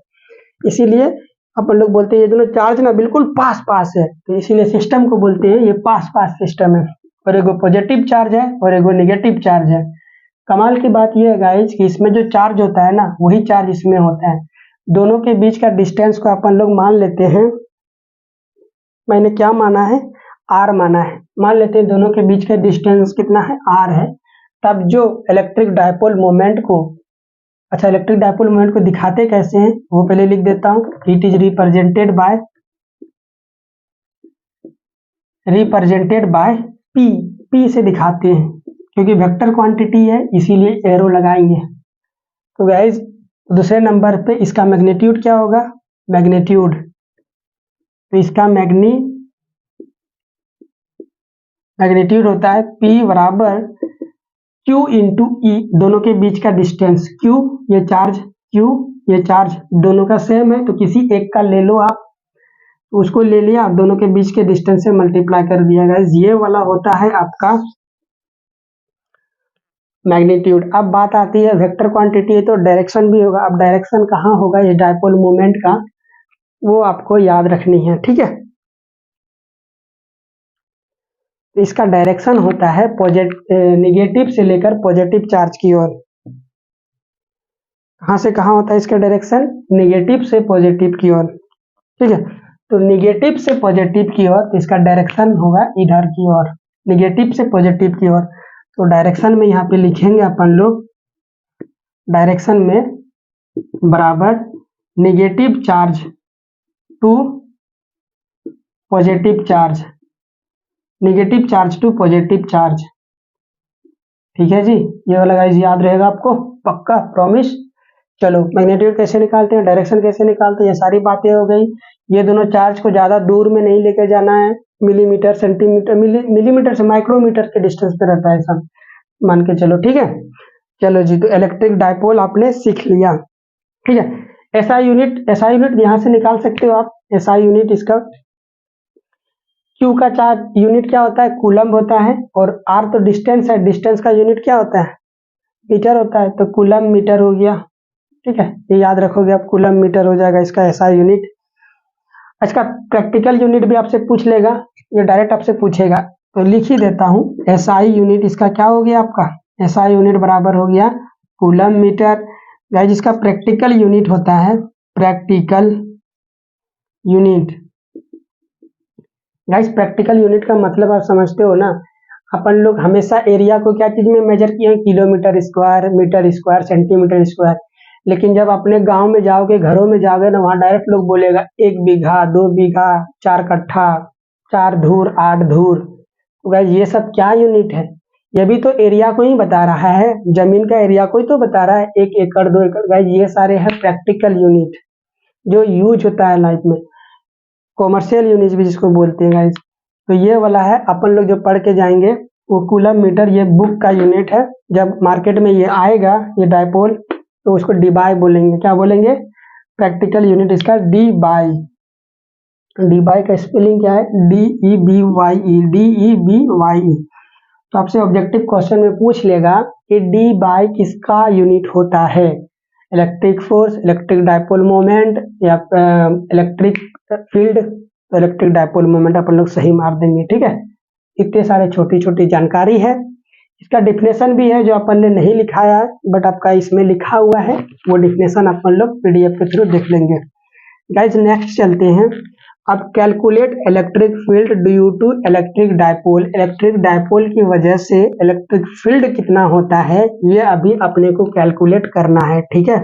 इसीलिए अपन लोग बोलते हैं ये दोनों चार्ज ना बिल्कुल पास पास है, तो इसीलिए सिस्टम को बोलते हैं ये पास पास सिस्टम है। और एगो पॉजिटिव चार्ज है और एगो नेगेटिव चार्ज है। कमाल की बात यह है गाइस कि इसमें जो चार्ज होता है ना वही चार्ज इसमें होता है। दोनों के बीच का डिस्टेंस को अपन लोग मान लेते हैं, मैंने क्या माना है, R माना है। मान लेते हैं दोनों के बीच का डिस्टेंस कितना है, R है। तब जो इलेक्ट्रिक डायपोल मोमेंट को, अच्छा इलेक्ट्रिक डायपोल मोमेंट को दिखाते कैसे हैं वो पहले लिख देता हूँ। It is represented by P, P से दिखाते हैं क्योंकि वेक्टर क्वांटिटी है इसीलिए एरो लगाएंगे। तो गाइज दूसरे नंबर पे इसका मैग्नीट्यूड क्या होगा, मैग्नीट्यूड, तो इसका मैग्नीट्यूड होता है P बराबर Q इंटू E, दोनों के बीच का डिस्टेंस Q, ये चार्ज Q, ये चार्ज दोनों का सेम है, तो किसी एक का ले लो आप, उसको ले लिया, दोनों के बीच के डिस्टेंस से मल्टीप्लाई कर दिया। गाइस ये वाला होता है आपका मैग्नीट्यूड। अब बात आती है वेक्टर क्वांटिटी है तो डायरेक्शन भी होगा। अब डायरेक्शन कहाँ होगा ये डायपोल मोमेंट का, वो आपको याद रखनी है, ठीक है। इसका डायरेक्शन होता है नेगेटिव से लेकर पॉजिटिव चार्ज की ओर। कहाँ से कहाँ होता है इसका डायरेक्शन, नेगेटिव से पॉजिटिव की ओर, ठीक है। तो नेगेटिव से पॉजिटिव की ओर तो इसका डायरेक्शन होगा इधर की ओर, नेगेटिव से पॉजिटिव की ओर। तो डायरेक्शन में यहाँ पे लिखेंगे अपन लोग, डायरेक्शन में बराबर negative charge to positive charge, negative charge to positive charge, ठीक है जी। ये वाला गाइस याद रहेगा आपको, पक्का, प्रॉमिस। चलो मैग्नीट्यूड कैसे निकालते हैं, डायरेक्शन कैसे निकालते हैं, ये सारी बातें हो गई। ये दोनों चार्ज को ज्यादा दूर में नहीं लेके जाना है, मिलीमीटर सेंटीमीटर मिलीमीटर से माइक्रोमीटर के डिस्टेंस पे रहता है सब, मान के चलो, ठीक है। चलो जी, तो इलेक्ट्रिक डायपोल आपने सीख लिया, ठीक है। SI यूनिट यहाँ से निकाल सकते हो आप। SI यूनिट इसका Q का चार्ज यूनिट क्या होता है, कूलम्ब होता है, और R तो डिस्टेंस है, डिस्टेंस का यूनिट क्या होता है, मीटर होता है, तो कूलम्ब मीटर हो गया, ठीक है। ये याद रखोगे आप, कूलम्ब मीटर हो जाएगा इसका SI यूनिट। इसका प्रैक्टिकल यूनिट भी आपसे पूछ लेगा, ये डायरेक्ट आपसे पूछेगा, तो लिख ही देता हूँ। SI यूनिट इसका क्या हो गया आपका, SI यूनिट बराबर हो गया कूलम्ब मीटर। गाइस इसका प्रैक्टिकल यूनिट होता है, practical unit. Guys practical unit का मतलब आप समझते हो ना, अपन लोग हमेशा एरिया को क्या चीज में मेजर किए हैं, kilometre square, metre square, centimetre square. लेकिन जब अपने गांव में जाओगे, घरों में जाओगे ना, वहाँ डायरेक्ट लोग बोलेगा 1 बीघा, 2 बीघा, 4 कट्ठा, 4 धूर, 8 धूर। तो गाइस ये सब क्या यूनिट है, ये भी तो एरिया को ही बता रहा है, जमीन का एरिया को ही तो बता रहा है, 1 एकड़ 2 एकड़। गाइस ये सारे हैं प्रैक्टिकल यूनिट जो यूज होता है लाइफ में, कॉमर्शियल यूनिट भी जिसको बोलते हैं गाइस। तो ये वाला है, अपन लोग जो पढ़ के जाएंगे वो कूलम्ब मीटर, ये बुक का यूनिट है। जब मार्केट में ये आएगा ये डायपोल, तो उसको डीबाई बोलेंगे, क्या बोलेंगे, प्रैक्टिकल यूनिट इसका डीबाई। डीबाई का स्पेलिंग क्या है, DEBYE, DEBYE। तो आपसे ऑब्जेक्टिव क्वेश्चन में पूछ लेगा कि डी बाई किसका यूनिट होता है, electric force, electric dipole moment, या इलेक्ट्रिक फील्ड। तो इलेक्ट्रिक डायपोल मोमेंट अपन लोग सही मार देंगे, ठीक है। इतने सारे छोटी छोटी जानकारी है। इसका डिफिनेशन भी है जो अपन ने नहीं लिखाया है, बट आपका इसमें लिखा हुआ है, वो डिफिनेशन अपन लोग PDF के थ्रू देख लेंगे। गाइज नेक्स्ट चलते हैं। अब calculate electric field due to electric dipole. Electric dipole की वजह से इलेक्ट्रिक फील्ड कितना होता है, ये अभी अपने को कैलकुलेट करना है, ठीक है।